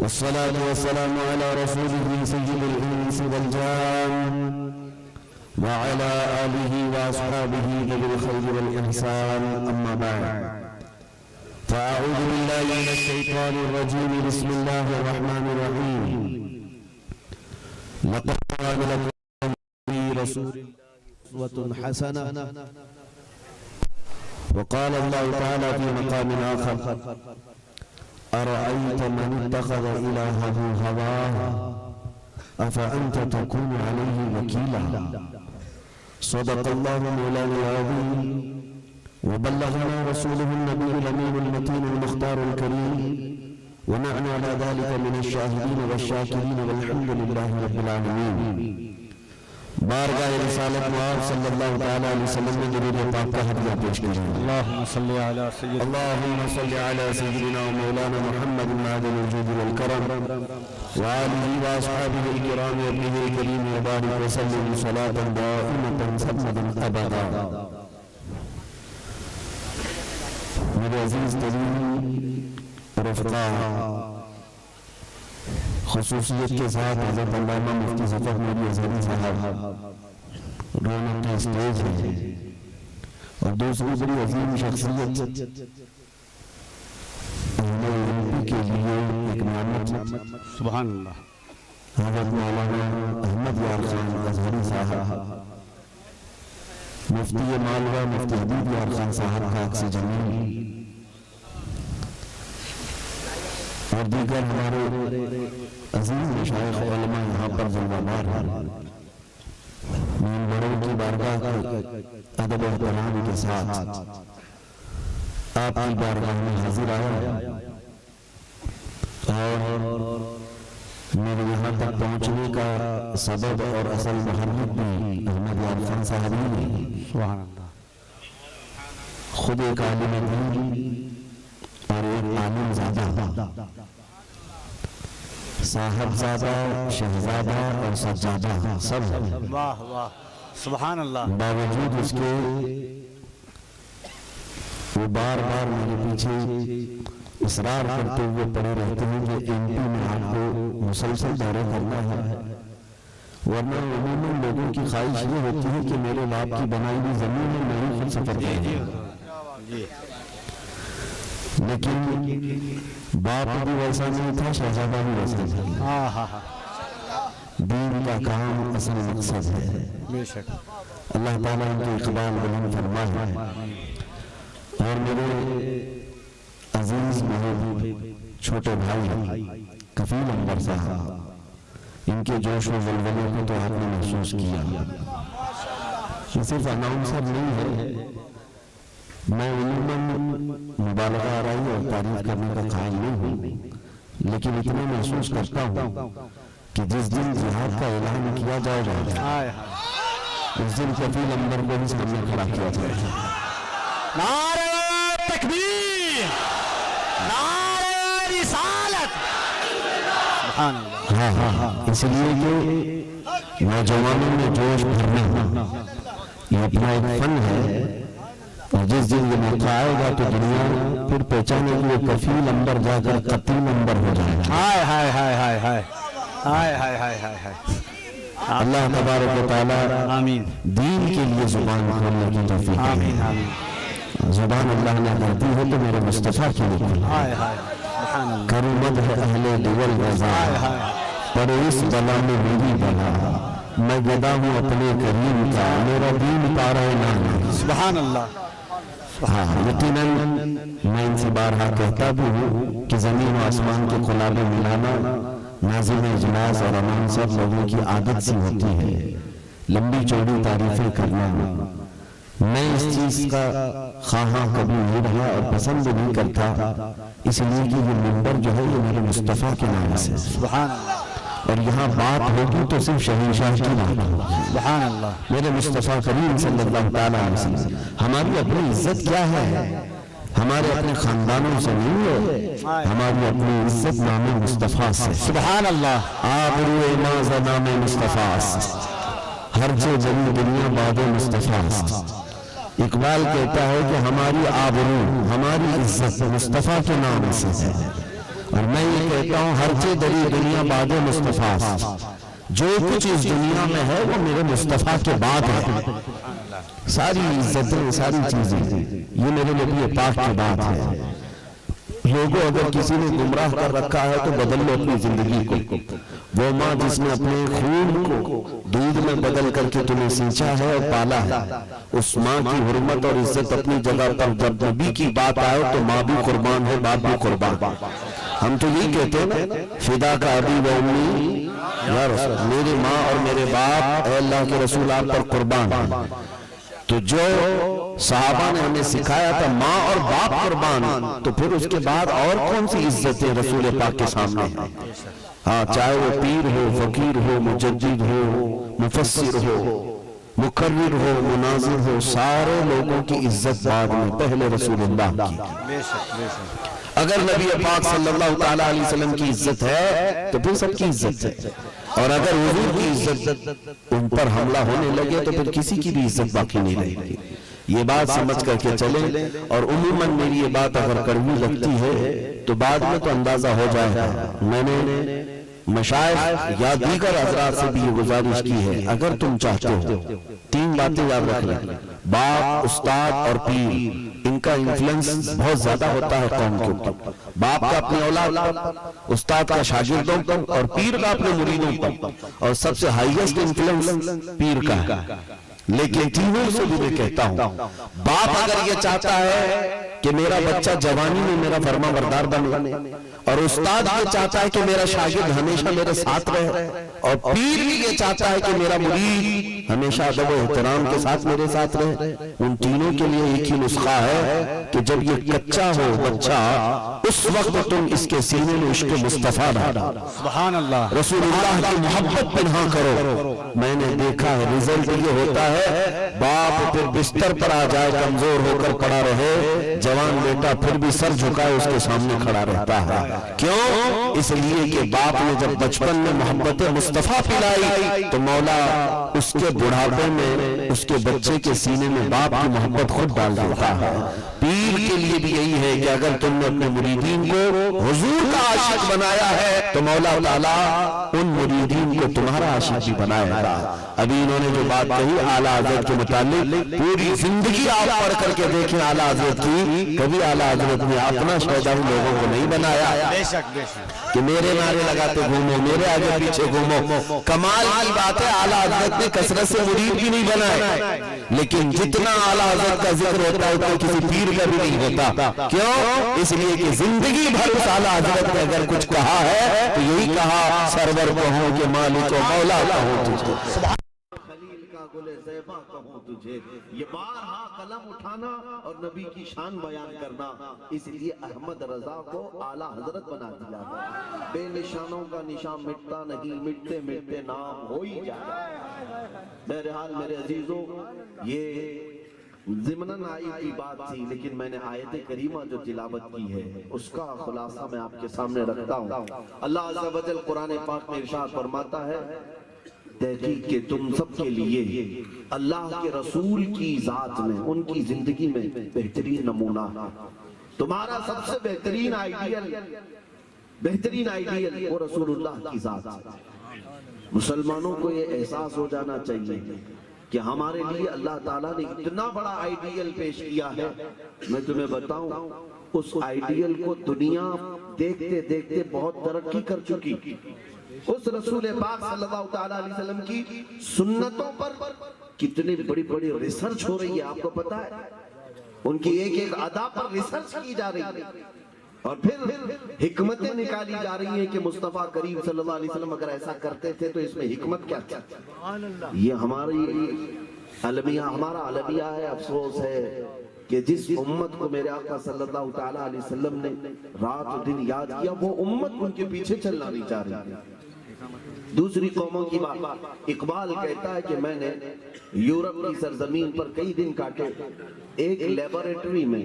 والصلاة والسلام على رسوله سيد الإنس والجان وعلى آله وأصحابه ذوي الخير والإحسان أما بعد فأعوذ بالله من الشيطان الرجيم بسم الله الرحمن الرحيم لقد كان لكم في رسول الله أسوة حسنة وقال الله تعالى في مقام آخر أرأيت من اتخذ إلهه هواه أفأنت تكون عليه وكيلا صدق الله مولانا العظيم وبلغنا رسوله النبي الأمين المتين المختار الكريم ونحن على ذلك من الشاهدين والشاكرين والحمد لله رب العالمين بارگاہ رسالت معاذ صلی اللہ تعالی علیہ وسلم نے درود پاک کا ہدیہ پیش کیا اللهم صل على سيدنا اللهم صل على سيدنا ومولانا محمد معدن الجود والكرم وآله وأصحابه الكرام وابنه الكريم وبارك وسلم صلاة دائمة سرمدا أبدا میرے عزیز ترین رفقا خصوصیت کے ساتھ حضرت علامہ مفتی ظفر نوری اظہری صاحب رونق کے اسٹیج ہے اور دوسری بڑی عظیم شخصیت علم کے لیے ایک نعمت سبحان اللہ حضرت مولانا احمد یار خان اظہری صاحب مفتی مالوہ مفتی حبیب یار خان صاحب کا عکس جمیل اور دیگر ہمارے عظیم مشایخ علماء یہاں پر جلوہ بار ہیں ممبروں کی بارگاہ کے ادب و احترام کے ساتھ آپ کی بارگاہ میں حاضر آیا اور میرے یہاں تک پہنچنے کا سبب اور اصل محرک بھی احمد یار خان صاحب نے سبحان اللہ خود ایک عالم دین اور ایک عالم زادہ صاحب زادہ شہزادہ اور سجادہ سب واہ واہ سبحان اللہ باوجود اس کے وہ بار بار میرے پیچھے اصرار کرتے ہوئے پڑے رہتے ہیں کہ ایم پی میں آپ کو مسلسل دورے کرنا ہے ورنہ عموماً لوگوں کی خواہش یہ ہوتی ہے کہ میرے باپ کی بنائی ہوئی زمین میں میں ہی خود سفر کروں لیکن باپ بھی ویسا نہیں تھا شہزادہ بھی ویسا تھا دین کا کام اصل مقصد ہے بے شک اللہ تعالیٰ ان کے اقبال بلند فرمائے اور میرے عزیز محبوب چھوٹے بھائی کفیل انور صاحب ان کے جوش و ولولے کو تو آپ نے محسوس کیا یہ صرف اناؤنسر نہیں ہے میں عموماً مبالغہ آرائی اور تعریف کرنے کا قائل نہیں ہوں لیکن اتنا محسوس کرتا ہوں کہ جس دن جہاد کا اعلان کیا جائے گا اس دن کفیل انور کو بھی سامنے کھڑا کیا جائے گا نعرہ تکبیر نعرہ رسالت سبحان اللہ ہاں اس لیے کہ نوجوانوں میں جوش بھرنا یہ اپنا ایک فن ہے اور جس دن یہ موقع آئے گا تو دنیا پھر پہچانے کی وہ کفیل انور جا کر قتیل انور ہو جائے گا ہائے ہائے ہائے ہائے ہائے ہائے ہائے ہائے ہائے ہائے اللہ تبارک و تعالیٰ آمین دین کے لیے زبان کھولنے کی توفیق دے آمین آمین زبان اللہ نے کرتی ہے تو میرے مصطفیٰ کی لکھیں ہائے ہائے سبحان اللہ کرو مدح اہل دول رضا پڑے اس بلا میں میری بلا میں گدا ہوں اپنے کریم کا میرا دین پارا نام سبحان اللہ ہاں یقیناً میں ان سے بارہا کہتا بھی ہوں کہ زمین و آسمان کے خلابے ملانا ناظم اجلاس اور امان سب لوگوں کی عادت سی ہوتی ہے لمبی چوڑی تعریفیں کرنا میں اس چیز کا خواہاں کبھی نہیں رہا اور پسند نہیں کرتا اس لیے کہ یہ منبر جو ہے یہ میرے مصطفیٰ کے نام سے سبحان اللہ اور یہاں بات ہوگی تو صرف شہنشاہ کی بات ہوگی سبحان اللہ میرے مصطفیٰ کریم صلی اللہ تعالیٰ علیہ وسلم ہماری اپنی عزت کیا ہے ہمارے اپنے خاندانوں سے نہیں ہے ہماری اپنی عزت نام مصطفیٰ سے سبحان اللہ آبرو ماز نام مصطفیٰ ہر جو جنی دنیا بعد مصطفیٰ اقبال کہتا ہے کہ ہماری آبرو ہماری عزت مصطفیٰ کے نام سے ہے اور میں یہ کہتا ہوں ہر چیز دری دنیا بعد مصطفیٰ، جو کچھ اس دنیا میں ہے وہ میرے مصطفیٰ کے بعد ہے، ساری عزتیں ساری چیزیں یہ میرے نبی پاک کے بعد ہے۔ لوگوں اگر کسی نے گمراہ کر رکھا ہے تو بدل لو اپنی زندگی کو، وہ ماں جس نے اپنے خون کو دودھ میں بدل کر کے تمہیں سینچا ہے اور پالا ہے، اس ماں کی حرمت اور عزت اپنی جگہ پر، جب نبی کی بات آئے تو ماں بھی قربان ہے، باپ بھی قربان۔ ہم تو یہی کہتے ہیں نا، فدا کا ابی و امی یا رسول، میری ماں اور میرے باپ اے اللہ کے رسول آپ پر قربان ہیں۔ تو جو صحابہ نے ہمیں سکھایا تھا ماں اور باپ قربان، تو پھر اس کے بعد اور کون سی عزتیں رسول پاک کے سامنے ہیں؟ ہاں، چاہے وہ پیر ہو، فقیر ہو، مجدد ہو، مفسر ہو، مقرر ہو، مناظر ہو، سارے لوگوں کی عزت بعد میں، پہلے رسول اللہ کی۔ اگر نبی پاک صلی اللہ تعالیٰ علیہ وسلم کی عزت ہے تو پھر سب کی عزت ہے، اور اگر حضور کی عزت ان پر حملہ ہونے لگے تو پھر کسی کی بھی عزت باقی نہیں رہے گی۔ یہ بات سمجھ کر کے چلیں، اور عموماً میری یہ بات اگر کڑوی لگتی ہے تو بعد میں تو اندازہ ہو جائے گا۔ میں نے مشائخ یا دیگر حضرات سے بھی یہ گزارش کی ہے، اگر تم چاہتے ہو، تین باتیں یاد رکھ لیں، باپ، استاد اور پیر، ان کا انفلوئنس بہت زیادہ ہوتا ہے قوم کے اوپر۔ باپ کا اپنے اولاد پر، استاد کا شاگردوں پر، اور پیر کا اپنے مریدوں پر، اور سب سے ہائیسٹ انفلوئنس پیر کا ہے۔ لیکن تینوں سے بھی میں کہتا ہوں، باپ اگر یہ چاہتا ہے کہ میرا بچہ جوانی میں میرا فرما بردار بنے، اور استاد یہ چاہتا ہے کہ میرا شاگرد ہمیشہ میرے ساتھ رہے، اور پیر بھی یہ چاہتا ہے کہ میرا مرید ہمیشہ ادب و احترام کے ساتھ میرے ساتھ رہے، ان تینوں کے لیے ایک ہی نسخہ ہے کہ جب یہ کچا ہو بچہ، اس وقت تم اس کے سینے میں عشق مصطفیٰ ڈالو، سبحان اللہ، رسول اللہ کی محبت پنہاں کرو۔ میں نے دیکھا ہے رزلٹ یہ ہوتا ہے، باپ پھر بستر پر آ جائے کمزور ہو کر پڑا رہے، جوان بیٹا پھر بھی سر جھکائے اس کے سامنے کھڑا رہتا ہے۔ کیوں؟ اس لیے کہ باپ نے جب بچپن میں محبت مصطفیٰ پلائی تو مولا اس کے بڑھاپے میں اس کے بچے کے سینے میں باپ کی محبت خود ڈال دیتا ہے۔ پیر کے لیے بھی یہی ہے کہ اگر تم نے اپنے مریدین کو حضور کا عاشق بنایا ہے تو مولا تعالیٰ ان مریدین کو تمہارا عاشق بھی بنائے گا۔ ابھی انہوں نے جو بات کہی اعلیٰ حضرت کے متعلق، پوری زندگی آپ پڑھ کر کے دیکھیں اعلیٰ حضرت کی، کبھی اعلیٰ حضرت نے اپنا شہدا لوگوں کو نہیں بنایا کہ میرے نعرے لگاتے گھومو، میرے آگے پیچھے گھومو۔ کمال کی بات ہے اعلیٰ حضرت نے کثرت سے مرید بھی نہیں بنائے، لیکن جتنا اعلیٰ حضرت کا ذکر ہوتا ہے اتنا کسی پیر کا بھی نہیں ہوتا۔ کیوں؟ اس لیے کہ زندگی بھر اس اعلیٰ حضرت نے اگر کچھ کہا ہے تو یہی کہا، سرور کہوں کہ مالک و مولا کہوں تجھ کو، خلیل کا گل زیبا کہوں تجھے۔ یہ بارہا قلم اٹھانا اور نبی کی شان بیان کرنا، اس لیے احمد رضا کو اعلیٰ حضرت بنا دیا ہے۔ بے نشانوں کا نشان مٹتا نہیں، مٹتے مٹتے نام ہو ہی جائے۔ بہرحال میرے عزیزوں، یہ ضمناً آئی کی بات تھی، لیکن میں نے آیت کریمہ جو تلاوت کی ہے اس کا خلاصہ میں آپ کے سامنے رکھتا ہوں۔ اللہ عز و جل قرآن پاک میں ارشاد فرماتا ہے، تحقیق کہ تم سب کے لیے اللہ کے رسول کی ذات میں، ان کی زندگی میں بہترین نمونہ، تمہارا سب سے بہترین آئیڈیل وہ رسول اللہ کی ذات ہے۔ مسلمانوں کو یہ احساس ہو جانا چاہیے کہ ہمارے لیے اللہ تعالیٰ نے اتنا بڑا آئیڈیل پیش کیا ہے۔ میں تمہیں بتاؤں، اس آئیڈیل کو دنیا دیکھتے دیکھتے بہت ترقی کر چکی۔ اس رسول پاک صلی اللہ تعالیٰ علیہ وسلم کی سنتوں پر کتنی بڑی بڑی ریسرچ ہو رہی ہے، آپ کو پتا ہے؟ ان کی ایک ایک ادا پر ریسرچ کی جا رہی ہے، اور پھر حکمتیں نکالی جا رہی ہیں کہ مصطفیٰ کریم صلی اللہ علیہ وسلم اگر ایسا کرتے تھے تو اس میں حکمت کیا تھی۔ یہ ہماری المیہ، ہمارا المیہ ہے۔ افسوس ہے کہ جس امت کو میرے آقا صلی اللہ تعالیٰ علیہ وسلم نے رات و دن یاد کیا، وہ امت ان کے پیچھے چلنا نہیں چاہ رہی ہے۔ دوسری قوموں کی بات، اقبال کہتا ہے کہ میں نے یورپ کی سرزمین پر کئی دن کاٹے، ایک لیبوریٹری میں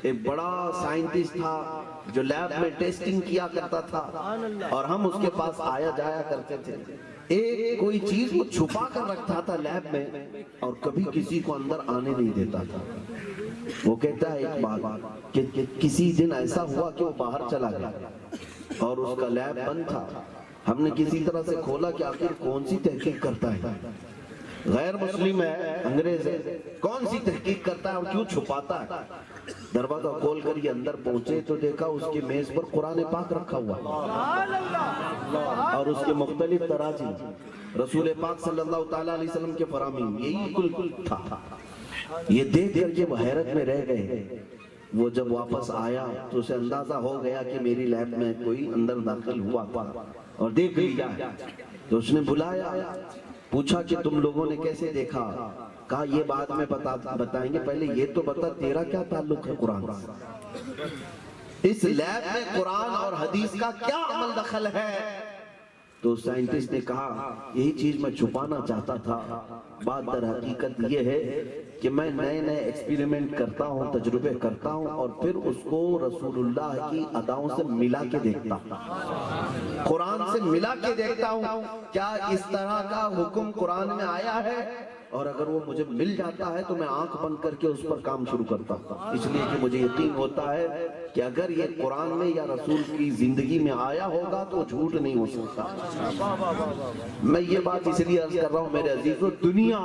ایک بڑا سائنٹسٹ تھا جو لیب میں ٹیسٹنگ کیا کرتا تھا، اور ہم اس کے پاس آیا جایا کرتے تھے۔ ایک کوئی چیز وہ چھپا کر رکھتا تھا لیب میں، اور کبھی کسی کو اندر آنے نہیں دیتا تھا۔ وہ کہتا ہے ایک بات کہ کسی دن ایسا ہوا کہ وہ باہر چلا گیا، اور اس کا لیب بند تھا. ہم نے کسی طرح سے کھولا کہ آخر کون سی تحقیق کرتا ہے, غیر مسلم ہے, انگریز ہے, کون سی تحقیق کرتا ہے اور کیوں چھپاتا ہے. دروازہ کھول کر یہ اندر پہنچے تو دیکھا اس کی میز پر قرآن پاک رکھا ہوا اور اس کے مختلف تراجم, رسول پاک صلی اللہ تعالیٰ علیہ وسلم کے فرامین, یہی کل تھا. یہ دیکھ کر کے وہ حیرت میں رہ گئے. وہ جب واپس آیا تو اسے اندازہ ہو گیا کہ میری لیب میں کوئی اندر داخل ہوا تھا اور دیکھ لیا. تو اس نے بلایا, پوچھا کہ تم لوگوں نے کیسے دیکھا. کہا یہ بعد میں بتائیں گے, پہلے یہ تو بتا تیرا کیا تعلق ہے قرآن سے, اس لیب میں قرآن اور حدیث کا کیا عمل دخل ہے. تو سائنٹسٹ نے کہا یہی چیز میں چھپانا چاہتا تھا. بات در حقیقت یہ ہے کہ میں نئے نئے ایکسپیریمنٹ کرتا ہوں, تجربے کرتا ہوں اور پھر اس کو رسول اللہ کی اداؤں سے ملا کے دیکھتا ہوں, قرآن سے ملا کے دیکھتا ہوں کیا اس طرح کا حکم قرآن میں آیا ہے, اور اگر وہ مجھے مل جاتا ہے تو میں آنکھ بند کر کے اس پر کام شروع کرتا ہوں. اس لیے کہ مجھے یقین ہوتا ہے کہ اگر یہ قرآن میں یا رسول کی زندگی میں آیا ہوگا تو جھوٹ نہیں ہو سکتا. میں یہ بات اس لیے عرض کر رہا ہوں میرے عزیزو, دنیا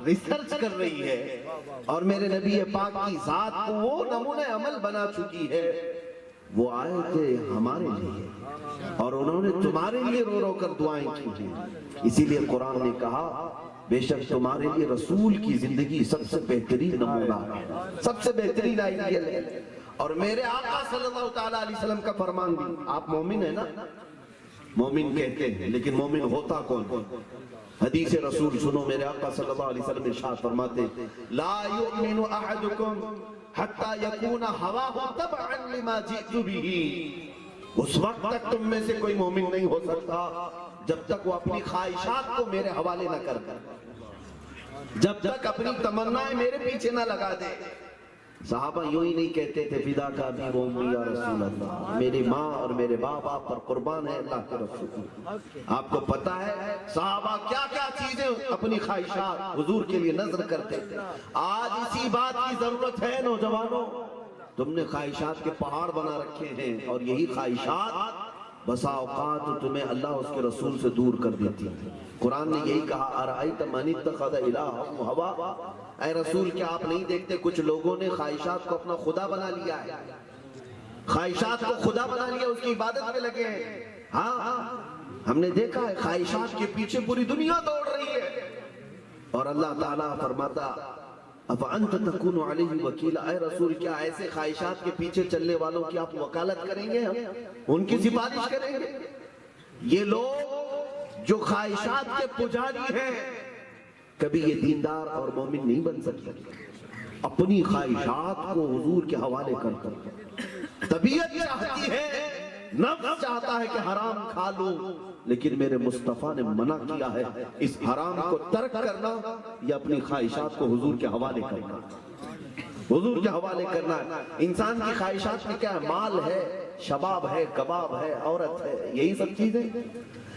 ریسرچ کر رہی ہے اور میرے نبی پاک کی ذات کو وہ نمونہ عمل بنا چکی ہے. وہ آئے تھے ہمارے لیے اور انہوں نے تمہارے لیے رو رو کر دعائیں کی ہیں. اسی لیے قرآن نے کہا بے شک تمہارے لیے رسول کی زندگی سب سے بہترین نمونہ ہے, سب سے بہترین آئیڈیل ہے. اور میرے آقا صلی اللہ تعالیٰ علیہ وسلم کا فرمان بھی, آپ مومن ہیں نا, مومن کہتے ہیں لیکن مومن ہوتا کون. حدیث رسول سنو, میرے آقا صلی اللہ علیہ وسلم ارشاد فرماتے لا یؤمن احدکم حتی یکون ہواہ تبعا لما جئت بہ. اس وقت تک تم میں سے کوئی مومن نہیں ہو سکتا جب تک وہ اپنی خواہشات کو میرے حوالے نہ کر دے, جب تک اپنی تمنائیں میرے پیچھے نہ لگا دے. صحابہ یوں ہی نہیں کہتے تھے فدا کا بھی وہ امی یا رسول اللہ, میری ماں اور میرے باپ آپ پر قربان ہے اللہ کے رسول. آپ کو پتا ہے صحابہ کیا کیا چیزیں اپنی خواہشات حضور کے لیے نظر کرتے تھے. آج اسی بات کی ضرورت ہے نوجوانوں, تم نے خواہشات کے پہاڑ بنا رکھے ہیں اور یہی خواہشات بسا اوقات تمہیں اللہ اس کے رسول سے دور کر دیتی ہے. قرآن نے یہی کہا ارأیت من اتخذ الہہ ہوا, اے رسول کیا آپ نہیں دیکھتے کچھ لوگوں نے خواہشات کو اپنا خدا بنا لیا ہے, خواہشات کو خدا بنا لیا, اس کی عبادت میں لگے ہیں. ہاں ہم نے دیکھا ہے خواہشات کے پیچھے پوری دنیا دوڑ رہی ہے. اور اللہ تعالیٰ فرماتا افانت تکون علیہ وکیل, اے رسول کیا ایسے خواہشات کے پیچھے چلنے والوں کی آپ وکالت کریں گے, ہم ان کی سفارش کریں گے. یہ لوگ جو خواہشات کے پجاری ہیں کبھی یہ دیندار اور مومن نہیں بن سکتے. اپنی خواہشات کو حضور کے حوالے کر کر, طبیعت چاہتی ہے, نفس چاہتا ہے کہ حرام کھا لوں, لیکن میرے مصطفیٰ نے منع کیا ہے اس حرام کو ترک کرنا یا اپنی خواہشات کو حضور کے حوالے کرنا. حضور کے حوالے کرنا ہے. انسان کی خواہشات میں کیا ہے, مال ہے, شباب ہے, کباب ہے, عورت ہے, یہی سب چیزیں.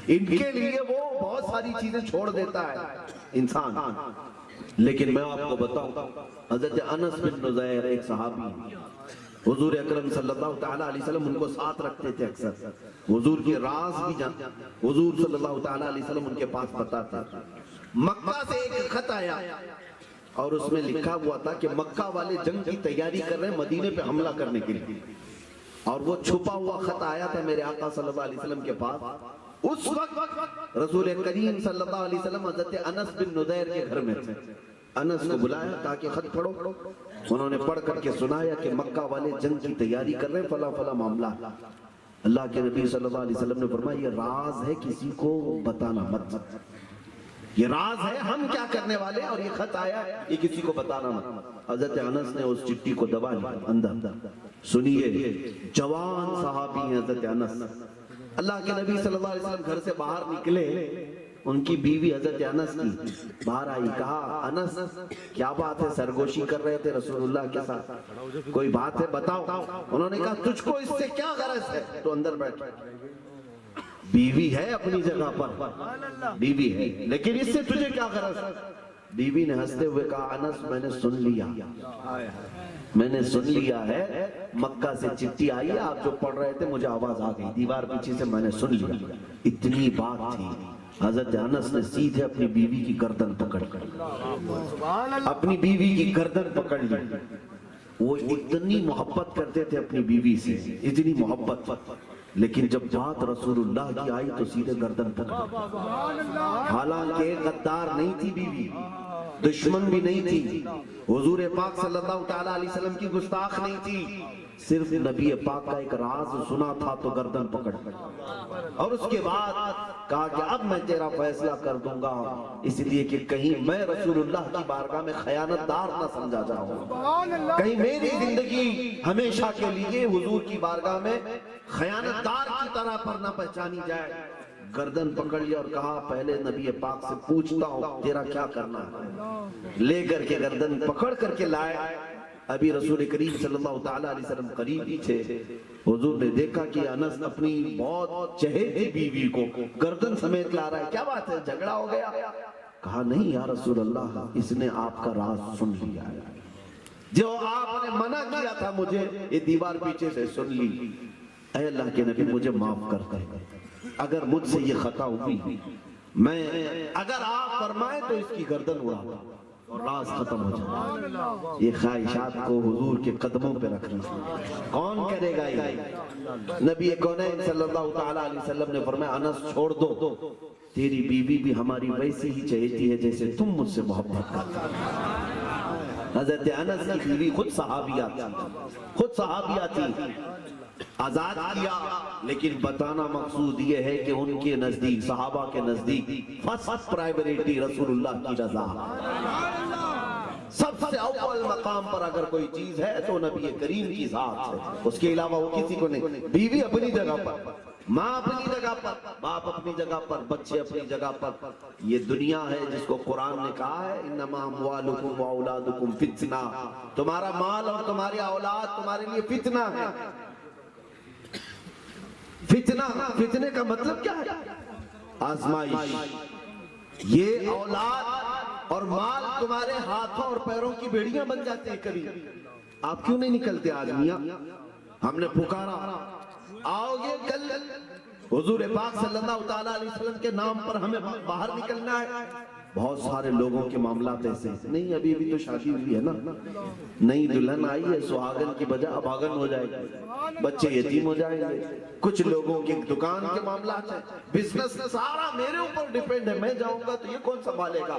ان کے لیے وہ بہت ساری چیزیں چھوڑ دیتا ہے انسان. لیکن میں آپ کو بتاؤں, حضرت انس بن نضیر ایک صحابی, حضور اکرم صلی اللہ تعالیٰ علیہ وسلم ان کو ساتھ رکھتے تھے اکثر, حضور کے راز بھی حضور صلی اللہ تعالیٰ علیہ وسلم ان کے پاس بتاتے. مکہ سے ایک خط آیا اور اس میں لکھا ہوا تھا کہ مکہ والے جنگ کی تیاری کر رہے ہیں مدینے پہ حملہ کرنے کے لیے, اور وہ چھپا ہوا خط آیا تھا میرے آقا صلی اللہ علیہ وسلم کے پاس. اس وقت رسول کریم صلی اللہ علیہ وسلم حضرت انس بن نضیر کے گھر میں تھے. انس کو بلایا کہا کہ خط پڑھو. انہوں نے پڑھ کر کے سنایا کہ مکہ والے جنگ کی تیاری کر رہے ہیں, فلاں فلاں معاملہ. اللہ کے نبی صلی اللہ علیہ وسلم نے فرمایا یہ راز ہے, کسی کو بتانا مت, یہ راز ہے, ہم کیا کرنے والے اور یہ خط آیا ہے یہ کسی کو بتانا مت. حضرت انس نے اس چٹھی کو دبا لیا اندر. سنیے, جوان صحابی ہیں حضرت انس. اللہ کے نبی صلی اللہ علیہ وسلم گھر سے باہر نکلے, ان کی بیوی حضرت انس کی باہر آئی. کہا انس کیا بات ہے, سرگوشی کر رہے تھے رسول اللہ کے ساتھ, کوئی بات ہے بتاؤ. انہوں نے کہا تجھ کو اس سے کیا غرض ہے, تو اندر بیٹھ. بیوی ہے اپنی جگہ پر, بیوی ہے, لیکن اس سے تجھے کیا غرض ہے. بیوی نے ہنستے ہوئے کہا انس میں نے سن لیا, میں نے سن لیا ہے، مکہ سے چٹھی آئی ہے، آپ جو پڑھ رہے تھے مجھے آواز آ گئی، دیوار پیچھے سے میں نے سن لیا۔ اتنی بات تھی، حضرت انس نے سیدھے اپنی بیوی کی گردن پکڑ لی۔ وہ اتنی محبت کرتے تھے اپنی بیوی سے، اتنی محبت، لیکن جب بات رسول اللہ کی آئی تو سیدھے گردن پکڑ۔ حالانکہ غدار نہیں تھی بیوی، دشمن بھی نہیں تھی، حضور پاک صلی اللہ تعالیٰ علیہ وسلم کی گستاخ نہیں تھی، صرف نبی پاک کا ایک راز سنا تھا تو گردن پکڑ، اور اس کے بعد کہا کہ اب میں تیرا فیصلہ کر دوں گا، اس لیے کہ کہیں میں رسول اللہ کی بارگاہ میں خیانت دار نہ سمجھا جاؤں، کہیں میری زندگی ہمیشہ کے لیے حضور کی بارگاہ میں خیانت دار کی طرح پر نہ پہچانی جائے۔ گردن پکڑ لیا اور کہا پہلے نبی پاک سے پوچھتا ہوں تیرا کیا کرنا ہے۔ لے کر کے گردن پکڑ کر کے لائے۔ ابھی رسول کریم صلی اللہ تعالیٰ علیہ وسلم قریب ہی تھے، حضور نے دیکھا کہ انس اپنی بہت چہیتی بیوی کو گردن سمیت لا رہا ہے، کیا بات ہے، جھگڑا ہو گیا؟ کہا نہیں یا رسول اللہ، اس نے آپ کا راز سن لیا ہے، جو آپ نے منع کیا تھا مجھے، یہ دیوار پیچھے سے سن لی۔ اے اللہ کے نبی مجھے معاف کر دے، اگر مجھ سے یہ خطا ہوئی، میں اگر آپ فرمائیں تو اس کی گردن اڑا دوں اور راز ختم ہو جائے۔ یہ خواہشات کو حضور کے قدموں پہ رکھنا کون کرے گا؟ یہ نبی کونین صلی اللہ تعالیٰ علیہ وسلم نے فرمایا انس چھوڑ دو، تیری بیوی بھی ہماری ویسی ہی چاہتی ہے جیسے تم مجھ سے محبت کرتے ہو۔ حضرت انس کی بیوی خود صحابیہ تھی، آزاد کیا، لیکن بتانا مقصود یہ ہے کہ ان کے نزدیک، صحابہ کے نزدیک فرسٹ پرائیوریٹی رسول اللہ کی رضا، سب سے اول مقام پر اگر کوئی چیز ہے تو نبی کریم کی ذات ہے، اس کے علاوہ وہ کسی کو نہیں۔ بیوی اپنی جگہ پر، ماں اپنی جگہ پر، باپ اپنی جگہ پر، بچے اپنی جگہ پر۔ یہ دنیا ہے جس کو قرآن نے کہا ہے انما اموالکم واولادکم فتنہ، تمہارا مال اور تمہاری اولاد تمہارے لیے فتنہ ہے۔ فتنے کا مطلب کیا ہے؟ آزمائش۔ یہ اولاد اور مال تمہارے ہاتھوں اور پیروں کی بیڑیاں بن جاتے ہیں کبھی۔ آپ کیوں نہیں نکلتے آج میاں؟ ہم نے پکارا آؤ گے کل، حضور پاک صلی اللہ تعالیٰ علیہ وسلم کے نام پر ہمیں باہر نکلنا ہے۔ بہت سارے لوگوں کے معاملات ایسے ہیں، نہیں ابھی بھی تو شادی ہوئی ہے نا، نئی دلہن آئی ہے، سہاگن کی بجائے ابھاگن ہو جائے گی، بچے یتیم ہو جائیں گے۔ کچھ لوگوں کے دکان کے معاملات ہیں، بزنس سارا میرے اوپر ڈیپینڈ ہے، میں جاؤں گا تو یہ کون سنبھالے گا؟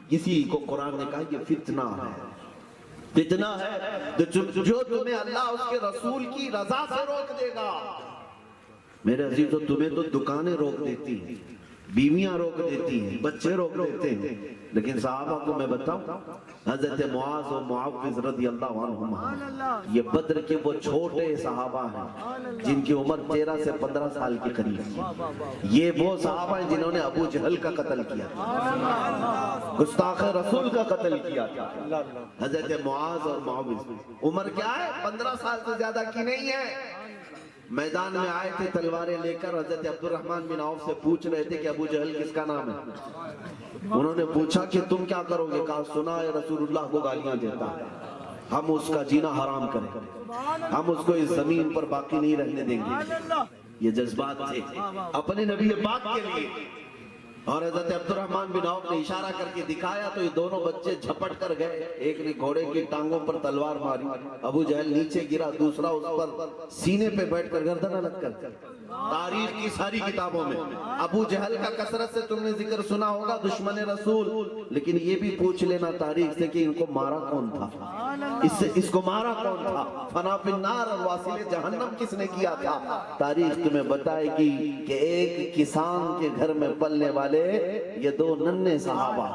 اسی کو قرآن نے کہا یہ فتنہ ہے، فتنہ ہے جو تمہیں اللہ اس کے رسول کی رضا سے روک دے گا۔ میرے عزیزو تمہیں تو دکانیں روک دیتی ہیں، بیویاں روک دیتی ہیں، بچے روک دیتے ہیں، لیکن صحابہ کو میں بتاؤں، حضرت معاذ و معوذ رضی اللہ عنہما یہ بدر کے وہ چھوٹے صحابہ ہیں جن کی عمر 13 سے 15 سال کے قریب تھی۔ یہ وہ صحابہ ہیں جنہوں نے ابو جہل کا قتل کیا، گستاخ رسول کا قتل کیا تھا۔ حضرت معاذ اور معوذ عمر کیا ہے؟ 15 سال سے زیادہ کی نہیں ہے۔ میدان میں آئے تھے تلواریں لے کر، حضرت عبد الرحمن بن عوف سے پوچھ رہے تھے کہ ابو جہل کس کا نام ہے؟ انہوں نے پوچھا کہ تم کیا کرو گے؟ کہا سنا ہے رسول اللہ کو گالیاں دیتا ہے، ہم اس کا جینا حرام کریں، ہم اس کو اس زمین پر باقی نہیں رہنے دیں گے۔ یہ جذبات تھے اپنے نبی پاک کے لیے، اور حضرت عبد الرحمن بن عوف نے اشارہ کر کے دکھایا تو یہ دونوں بچے جھپٹ کر گئے، ایک نے گھوڑے کی ٹانگوں پر تلوار ماری، ابو جہل نیچے گرا، دوسرا اس پر سینے پہ بیٹھ کر گردن الگ کر۔ تاریخ کی ساری کتابوں میں ابو جہل کا کثرت سے تم نے ذکر سنا ہوگا، دشمن رسول، لیکن یہ بھی پوچھ لینا تاریخ سے کہ ان کو مارا کون تھا، اس کو مارا کون تھا، فنا فی النار اور واصل جہنم کس نے کیا تھا؟ تاریخ تمہیں بتائے گی کہ ایک کسان کے گھر میں پلنے والے یہ دو ننھے صحابہ،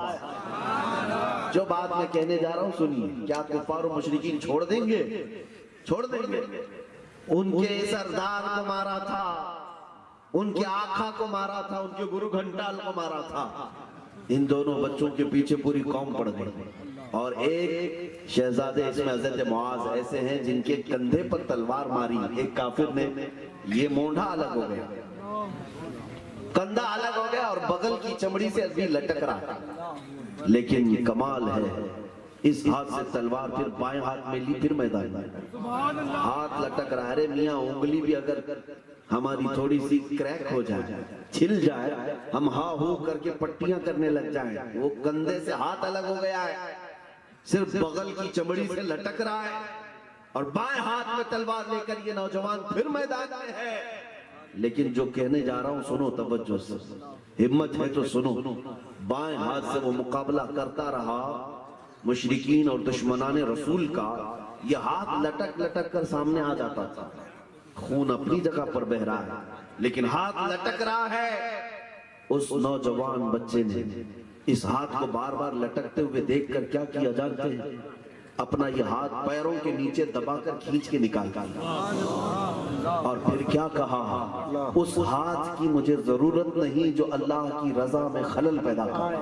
جو بات میں کہنے جا رہا ہوں سنیے، کیا کفار و مشرکین چھوڑ دیں گے؟ چھوڑ دیں گے؟ ان کے سردار کو مارا تھا، ان کے آقا کو مارا تھا، ان کے گرو گھنٹال کو مارا تھا، ان دونوں بچوں کے پیچھے پوری قوم پڑ گئی، اور ایک شہزادے اس میں حضرت معاذ ایسے ہیں جن کے کندھے پر تلوار ماری ایک کافر نے، یہ مونڈھا الگ ہو گیا، کندھا الگ ہو گیا اور بغل کی چمڑی سے ابھی لٹک رہا، لیکن یہ کمال ہے اس ہاتھ سے تلوار پھر بائیں ہاتھ میں لی، پھر میدان میں ہاتھ لٹک رہا ہے، میاں انگلی بھی اگر ہماری تھوڑی سی کریک ہو جائے، چھل جائے، ہم ہاں ہو کر کے پٹیاں کرنے لگ جائیں، وہ کندھے سے ہاتھ الگ ہو گیا ہے، صرف بغل کی چمڑی سے لٹک رہا ہے، اور بائیں ہاتھ میں تلوار لے کر یہ نوجوان پھر میدان میں ہے۔ لیکن جو کہنے جا رہا ہوں سنو توجہ سے، ہمت ہے تو سنو۔ بائیں ہاتھ سے وہ مقابلہ کرتا رہا مشرکین اور دشمنان رسول کا، یہ ہاتھ لٹک لٹک کر سامنے آ جاتا تھا، خون اپنی جگہ پر بہ رہا ہے لیکن ہاتھ لٹک رہا ہے۔ اس نوجوان بچے نے اس ہاتھ کو بار بار لٹکتے ہوئے دیکھ کر کیا کیا جانتے ہیں؟ اپنا یہ ہاتھ پیروں کے نیچے دبا کر کھینچ کے نکالتا اور پھر کیا کہا، اس ہاتھ کی مجھے ضرورت نہیں جو اللہ کی رضا میں خلل پیدا کرے،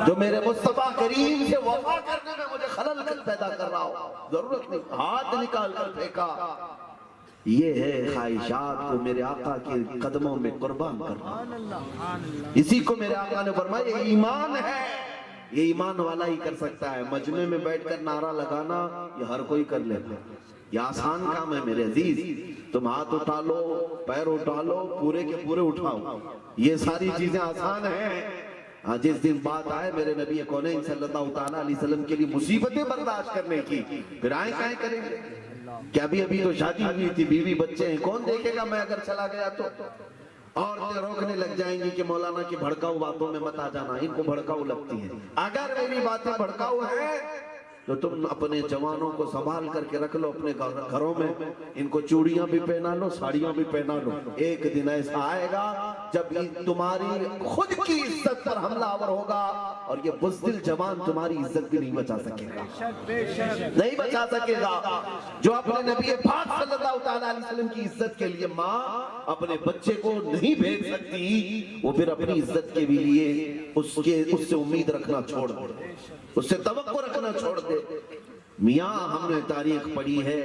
جو میرے مصطفیٰ کریم سے وفا کرنے میں مجھے خلل پیدا کر رہا ہو، ضرورت نہیں۔ ہاتھ نکال کر پھینکا۔ یہ ہے خواہشات کو میرے آقا کے قدموں میں قربان کرنا، اسی کو میرے آقا نے فرمایا یہ ایمان ہے، یہ ایمان والا ہی کر سکتا ہے۔ مجمع میں بیٹھ کر نعرہ لگانا یہ ہر کوئی کر لیتا ہے، یہ آسان کام ہے میرے عزیز۔ تم ہاتھ اٹھا لو، پیر اٹھا لو، پورے کے پورے اٹھاؤ، یہ ساری چیزیں آسان ہیں۔ جس دن بات آئے میرے نبی کونین صلی اللہ علیہ وسلم کے لیے مصیبتیں برداشت کرنے کی، پھر آئیں کہیں کریں گے؟ کہ ابھی تو شادی ہوئی تھی، بیوی بچے ہیں، کون دیکھے گا میں اگر چلا گیا تو؟ عورتیں روکنے لگ جائیں گی کہ مولانا کی بھڑکاؤ باتوں میں مت آ جانا، ان کو بھڑکاؤ لگتی ہیں۔ اگر میری باتیں بھڑکاؤ ہیں تو تم اپنے جوانوں کو سنبھال کر کے رکھ لو اپنے گھروں میں، ان کو چوڑیاں بھی پہنا لو، ساڑیاں بھی پہنا لو۔ ایک دن ایسا آئے گا جب تمہاری خود کی عزت پر حملہ آور ہوگا اور یہ بزدل جوان تمہاری عزت بھی نہیں بچا سکے گا، نہیں بچا سکے گا۔ جو اپنے نبی پاک صلی اللہ علیہ وسلم کی عزت کے لیے ماں اپنے بچے کو نہیں بھیج سکتی، وہ پھر اپنی عزت کے لیے اس سے امید رکھنا چھوڑ دے، اس سے توقع رکھنا چھوڑ دے۔ میاں ہم نے تاریخ پڑھی ہے،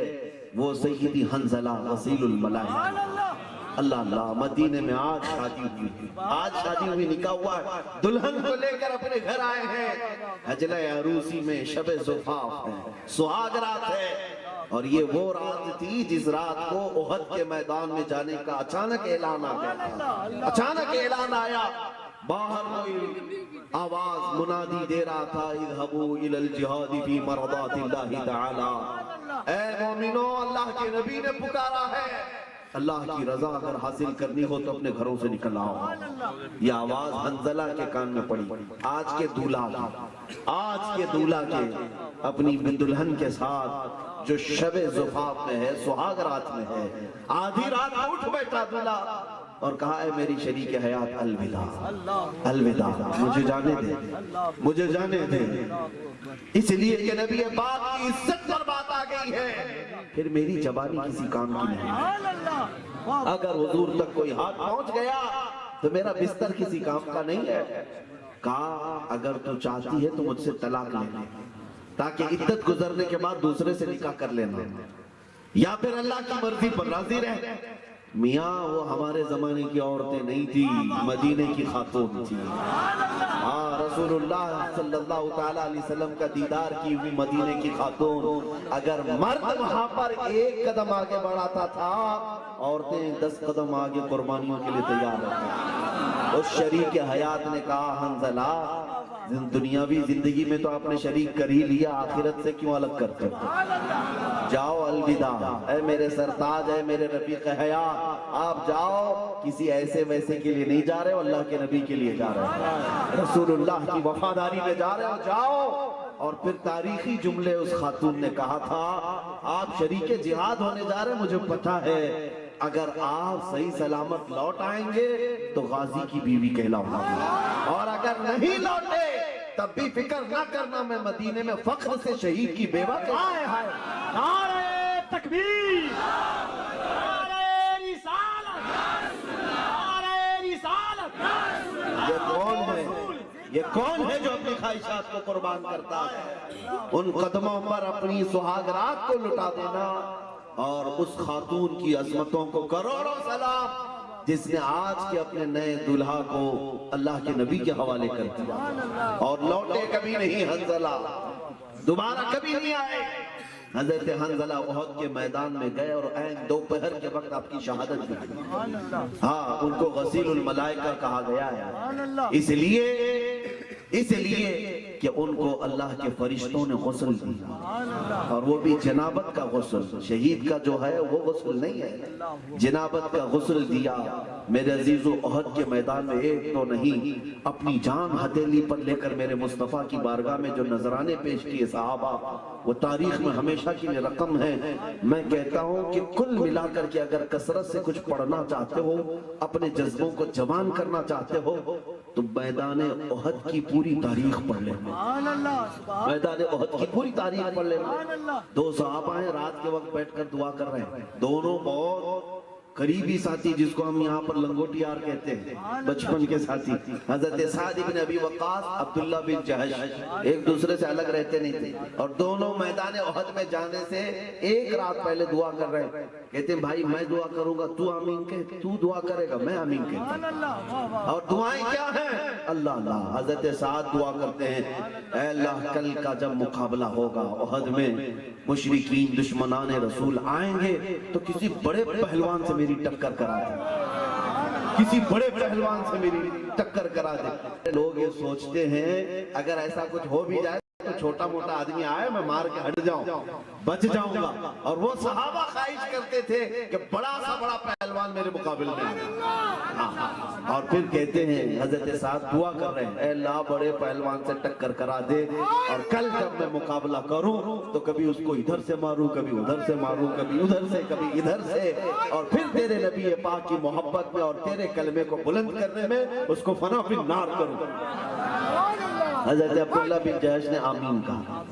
وہ سیدی حنزلہ غسیل الملائکہ، اللہ اللہ، مدینے میں آج شادی ہوئی، آج شادی ہوئی، نکاح ہوا ہے، دلہن کو لے کر اپنے گھر آئے ہیں، حجلہ عروسی میں شب زفاف ہے، سہاگ رات ہے، اور یہ وہ رات تھی جس رات کو احد کے میدان میں جانے کا اچانک اعلان آ گیا، اچانک اعلان آیا۔ باہر کوئی آواز منادی دے رہا تھا، اذهبوا الى الجہاد فی مرضات اللہ تعالی، اے مومنو اللہ کے نبی نے پکارا ہے، اللہ کی رضا اگر حاصل کرنی ہو تو اپنے گھروں سے نکل آؤ۔ یہ آواز حنزلہ کے کان میں پڑی۔ آج کے دولہا کے اپنی دلہن کے ساتھ جو شب زفاف میں ہے، سہاگ رات میں ہے، آدھی رات اٹھ بیٹھا دولہا اور کہا اے میری شریک حیات الوداع، الوداع، مجھے جانے دے، مجھے جانے دے، اس لیے کہ نبی پاک کی عزت پر بات آ گئی ہے، پھر میری جوانی کسی کام کی نہیں۔ اگر حضور تک کوئی ہاتھ پہنچ گیا تو میرا بستر کسی کام کا نہیں ہے۔ کہا اگر تو چاہتی ہے تو مجھ سے طلاق لے لے، تاکہ عدت گزرنے کے بعد دوسرے سے نکاح کر لینا، یا پھر اللہ کی مرضی پر راضی رہ۔ میاں وہ ہمارے زمانے کی عورتیں نہیں تھی، مدینے کی خاتون تھی۔ رسول اللہ صلی اللہ علیہ وسلم کا دیدار کی ہوئی مدینے کی خاتون، اگر مرد وہاں پر ایک قدم آگے بڑھاتا تھا، عورتیں 10 قدم آگے قربانیوں کے لیے تیار رہتی۔ اس شریک حیات نے کہا حنزلہ دنیاوی زندگی میں تو آپ نے شریک کر ہی لیا، آخرت سے کیوں الگ کرتے ہو؟ جاؤ الوداع، اے میرے سرتاج، اے میرے رفیق حیات، آپ جاؤ، کسی ایسے ویسے کے لیے نہیں جا رہے ہو، اللہ کے نبی کے لیے جا رہے ہو، رسول اللہ کی وفاداری میں جا رہے ہو، جاؤ۔ اور پھر تاریخی جملے اس خاتون نے کہا تھا، آپ شریک جہاد ہونے جا رہے ہیں، مجھے پتہ ہے اگر آپ صحیح سلامت لوٹ آئیں گے تو غازی کی بیوی کہلاؤں گی، اور اگر نہیں لوٹے تب بھی فکر نہ کرنا، میں مدینے میں فخر سے شہید کی بیوہ کہلاؤں۔ نعرہ تکبیر، نعرہ رسالت، نعرہ رسالت۔ یہ کون ہے جو اپنی خواہشات کو قربان کرتا ہے؟ ان قدموں پر اپنی سہاگ رات کو لٹا دینا، اور اس خاتون کی عظمتوں کو کروڑوں سلام جس نے آج کے اپنے نئے دلہا کو اللہ کے نبی کے حوالے کر دیا اور لوٹے کبھی نہیں حنزلہ۔ دوبارہ کبھی نہیں آئے۔ حضرت حنظلہ احد کے میدان میں گئے اور عین دوپہر کے وقت آپ کی شہادت ہوئی۔ ہاں، ان کو غسیل الملائکہ کہا گیا ہے، اس لیے کہ ان کو اللہ کے فرشتوں نے غسل دیا، اور وہ بھی جنابت کا غسل۔ شہید کا جو ہے وہ غسل نہیں ہے، جنابت کا غسل دیا۔ میرے عزیزو، احد کے میدان میں ایک تو نہیں، اپنی جان ہتھیلی پر لے کر میرے مصطفیٰ کی بارگاہ میں جو نذرانے پیش کیے صحابہ، وہ تاریخ میں ہمیشہ کی رقم ہے۔ میں کہتا ہوں کہ کل ملا کر کے اگر کثرت سے کچھ پڑھنا چاہتے ہو، اپنے جذبوں کو جوان کرنا چاہتے ہو، تو میدان احد کی پوری تاریخ پڑھ لینا، میدان احد کی پوری تاریخ پڑھ لینا۔ دو صحابہ ہیں، رات کے وقت بیٹھ کر دعا کر رہے ہیں، دونوں بہت قریبی ساتھی، جس کو ہم یہاں پر لنگوٹی یار کہتے ہیں، بچپن کے ساتھی، حضرت سعد بن ابی وقاص، عبداللہ بن جہش، ایک دوسرے سے الگ رہتے نہیں تھے، اور دونوں میدان احد میں جانے سے ایک رات پہلے دعا کر رہے ہیں۔ کہتے ہیں بھائی میں دعا کروں گا تو آمین کہے، تو دعا کرے گا میں آمین کہتا، اور دعائیں کیا ہیں؟ اللہ اللہ۔ حضرت سعد دعا کرتے ہیں، اے اللہ کل کا جب مقابلہ ہوگا احد میں، مشرکین دشمنان رسول آئیں گے تو کسی بڑے پہلوان سے میری ٹکر کرا دے، کسی بڑے پہلوان سے میری ٹکر کرا دے۔ لوگ یہ سوچتے ہیں اگر ایسا کچھ ہو بھی جائے تو چھوٹا موٹا آدمی آئے میں مار کے ہٹ جاؤں، بچ جاؤں گا، اور وہ صحابہ خواہش کرتے تھے کہ بڑا سا بڑا پہلوان میرے مقابل میں۔ اور پھر کہتے ہیں حضرت سعد دعا کر رہے ہیں، اے اللہ بڑے پہلوان سے ٹکر کرا دے، اور کل جب میں مقابلہ کروں تو کبھی اس کو ادھر سے ماروں، کبھی ادھر سے ماروں، کبھی ادھر سے، کبھی ادھر سے، اور پھر تیرے نبی پاک کی محبت میں اور تیرے کلمے کو بلند کرنے میں اس کو فنا فی النار کروں۔ حضرت عبداللہ بن جہش نے آمین کہا،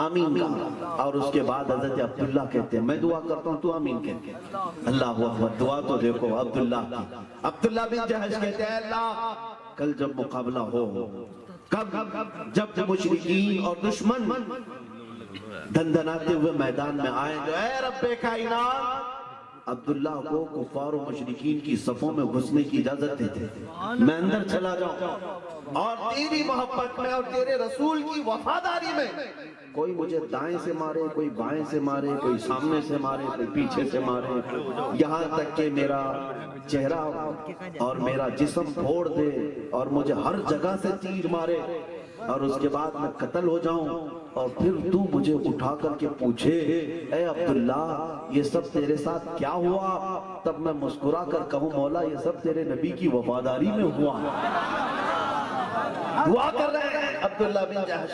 آمین کہا، اور اس کے بعد حضرت عبداللہ کہتے ہیں میں دعا کرتا ہوں تو آمین کہتے ہیں۔ اللہ اکبر، دعا تو دیکھو عبداللہ کی۔ عبداللہ بن جہش کہتے ہیں اللہ کل جب مقابلہ ہو، کب؟ جب مشرکین اور دشمن دندناتے ہوئے میدان میں آئیں جو اے رب کائنات، عبداللہ کو کفار و مشرکین کی صفوں میں گھسنے کی اجازت دیتے، میں اندر چلا جاؤں، اور تیری محبت میں اور تیرے رسول کی وفاداری میں کوئی مجھے دائیں سے مارے، کوئی بائیں سے مارے، کوئی سامنے سے مارے، کوئی پیچھے سے مارے، یہاں تک کہ میرا چہرہ اور میرا جسم پھوڑ دے اور مجھے ہر جگہ سے تیر مارے، اور اس کے بعد میں قتل ہو جاؤں، اور پھر تو مجھے اٹھا کر کے پوچھے اے عبداللہ یہ سب تیرے ساتھ کیا ہوا، تب میں مسکرا کر کہوں مولا یہ سب تیرے نبی کی وفاداری میں ہوا۔ دعا کر رہے ہیں عبداللہ بن جہش۔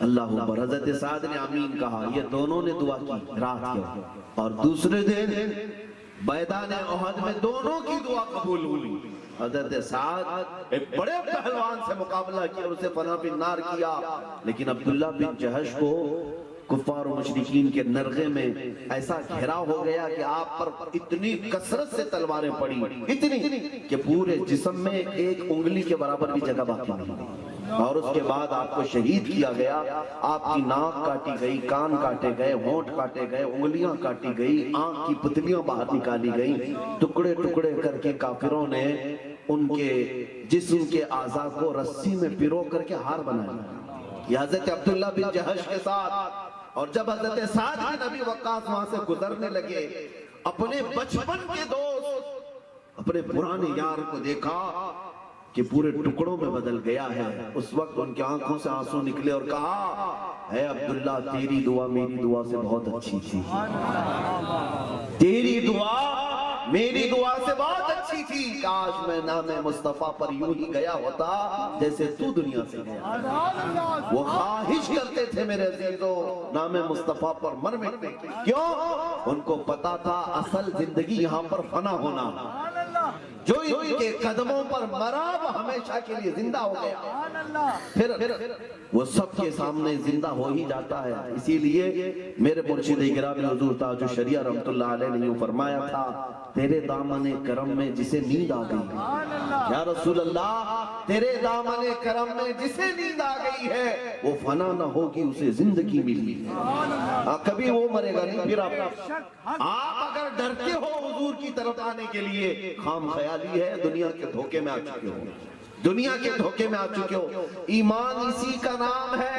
اللہ اکبر، حضرت سعد نے آمین کہا، یہ دونوں نے دعا کی رات کے، اور دوسرے دن میدان احد میں دونوں کی دعا قبول ہوئی۔ حضرت سعد ایک بڑے پہلوان سے مقابلہ کیا اور اسے فنا فی النار کیا، لیکن عبداللہ بن جہش کو کفار و مشرکین کے نرغے میں ایسا گھیراؤ ہو گیا کہ آپ پر اتنی کثرت سے تلواریں پڑی، اتنی کہ پورے جسم میں ایک انگلی کے برابر بھی جگہ باقی نہیں، اور اس کے بعد آپ کو شہید کیا گیا۔ آپ کی ناک کاٹی گئی، کان کاٹے گئے، ہونٹ کاٹے گئے، انگلیاں کاٹی گئی، آنکھ کی پتلیاں باہر نکالی گئی، ٹکڑے ٹکڑے کر کے کافروں نے ان کے جسم کے اعضاء کو رسی میں پیرو کر کے ہار بنایا۔ یہ حضرت عبداللہ بن جہش کے ساتھ، اور جب حضرت سعد بن ابی وقاص وہاں سے گزرنے لگے، اپنے بچپن کے دوست، اپنے پرانے یار کو دیکھا کہ پورے ٹکڑوں میں بدل گیا ہے، اس وقت ان کی آنکھوں سے آنسو نکلے اور کہا اے عبداللہ تیری دعا میری دعا سے بہت اچھی تھی، تیری دعا میری دعا سے بہت اچھی تھی، کاش میں نام مصطفیٰ پر یوں ہی گیا ہوتا جیسے تو دنیا سے گیا۔ وہ خواہش کرتے تھے میرے عزیزو نام مصطفیٰ پر مر مٹنے کی، کیوں؟ ان کو پتا تھا اصل زندگی یہاں پر فنا ہونا، جو ان کے قدموں پر مرا وہ ہمیشہ کے لیے زندہ ہو گیا، پھر وہ سب کے سامنے زندہ ہو ہی جاتا ہے۔ اسی لیے میرے مرشد گرامی حضور تاج الشریعہ رحمت اللہ علیہ نے یوں فرمایا تھا تیرے دامن کرم میں جسے نیند آ گئی، یا رسول اللہ تیرے دامن کرم میں جسے نیند آ گئی ہے وہ فنا نہ ہوگی اسے زندگی ملی، کبھی وہ مرے گا نہیں۔ پھر آپ اگر ڈرتے ہو حضور کی طرف آنے کے لیے، خام خیالی ہے، دنیا کے دھوکے میں آ چکے ہو، دنیا کے دھوکے میں آ چکے ہو۔ ایمان اسی کا نام ہے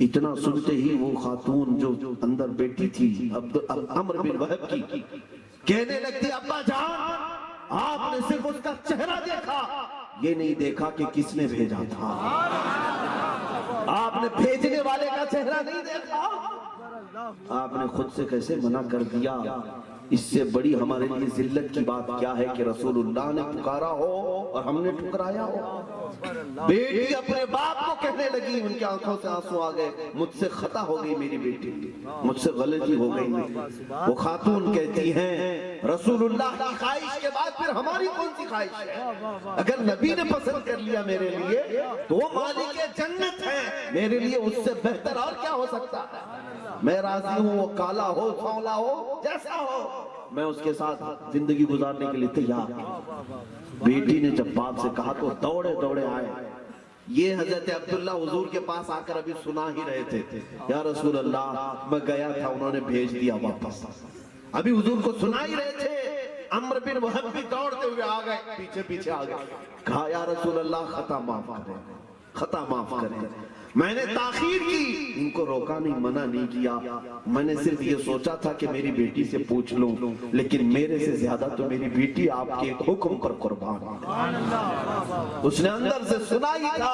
اتنا سنتے ہی وہ خاتون جو اندر بیٹی تھی عمرو بن وہب کی کہنے لگتی ابا جان آپ نے صرف اس کا چہرہ دیکھا، یہ نہیں دیکھا کہ کس نے بھیجا تھا، آپ نے بھیجنے والے کا چہرہ نہیں دیکھا، آپ نے خود سے کیسے منع کر دیا۔ اس سے بڑی ہمارے لیے ذلت کی بات کیا ہے کہ رسول اللہ نے پکارا ہو اور ہم نے ٹھکرایا ہو۔ بیٹی اپنے باپ کو کہنے لگی، ان کی آنکھوں سے آنسو آ گئے، مجھ سے خطا ہو گئی میری بیٹی، مجھ سے غلطی ہو گئی۔ وہ خاتون کہتی ہیں رسول اللہ کی خواہش کے بعد پھر ہماری کون سی خواہش ہے؟ اگر نبی نے پسند کر لیا میرے لیے تو وہ مالک جنت ہے، میرے لیے اس سے بہتر اور کیا ہو سکتا ہے؟ میں راضی ہوں، وہ کالا ہو سانولا ہو جیسا ہو، میں اس کے ساتھ زندگی گزارنے کے لیے تیار ہوں۔ بیٹی نے جب باپ سے کہا تو دوڑے دوڑے آئے۔ یہ حضرت عبداللہ حضور کے پاس آ کر ابھی سنا ہی رہے تھے، یا رسول اللہ میں گیا تھا انہوں نے بھیج دیا واپس، ابھی حضور کو سنا ہی رہے تھے۔ عمرو بن وہب بھی دوڑتے ہوئے آ گئے، پیچھے پیچھے آ گئے، کہا یا رسول اللہ خطا معاف کریں، خطا معاف کریں، میں نے تاخیر کی، ان کو روکا نہیں، منع نہیں کیا، میں نے صرف یہ سوچا تھا کہ میری بیٹی سے پوچھ لوں، لیکن میرے سے زیادہ تو میری بیٹی آپ کے ایک حکم پر قربان ہے۔ اس نے اندر سے سنا ہی تھا،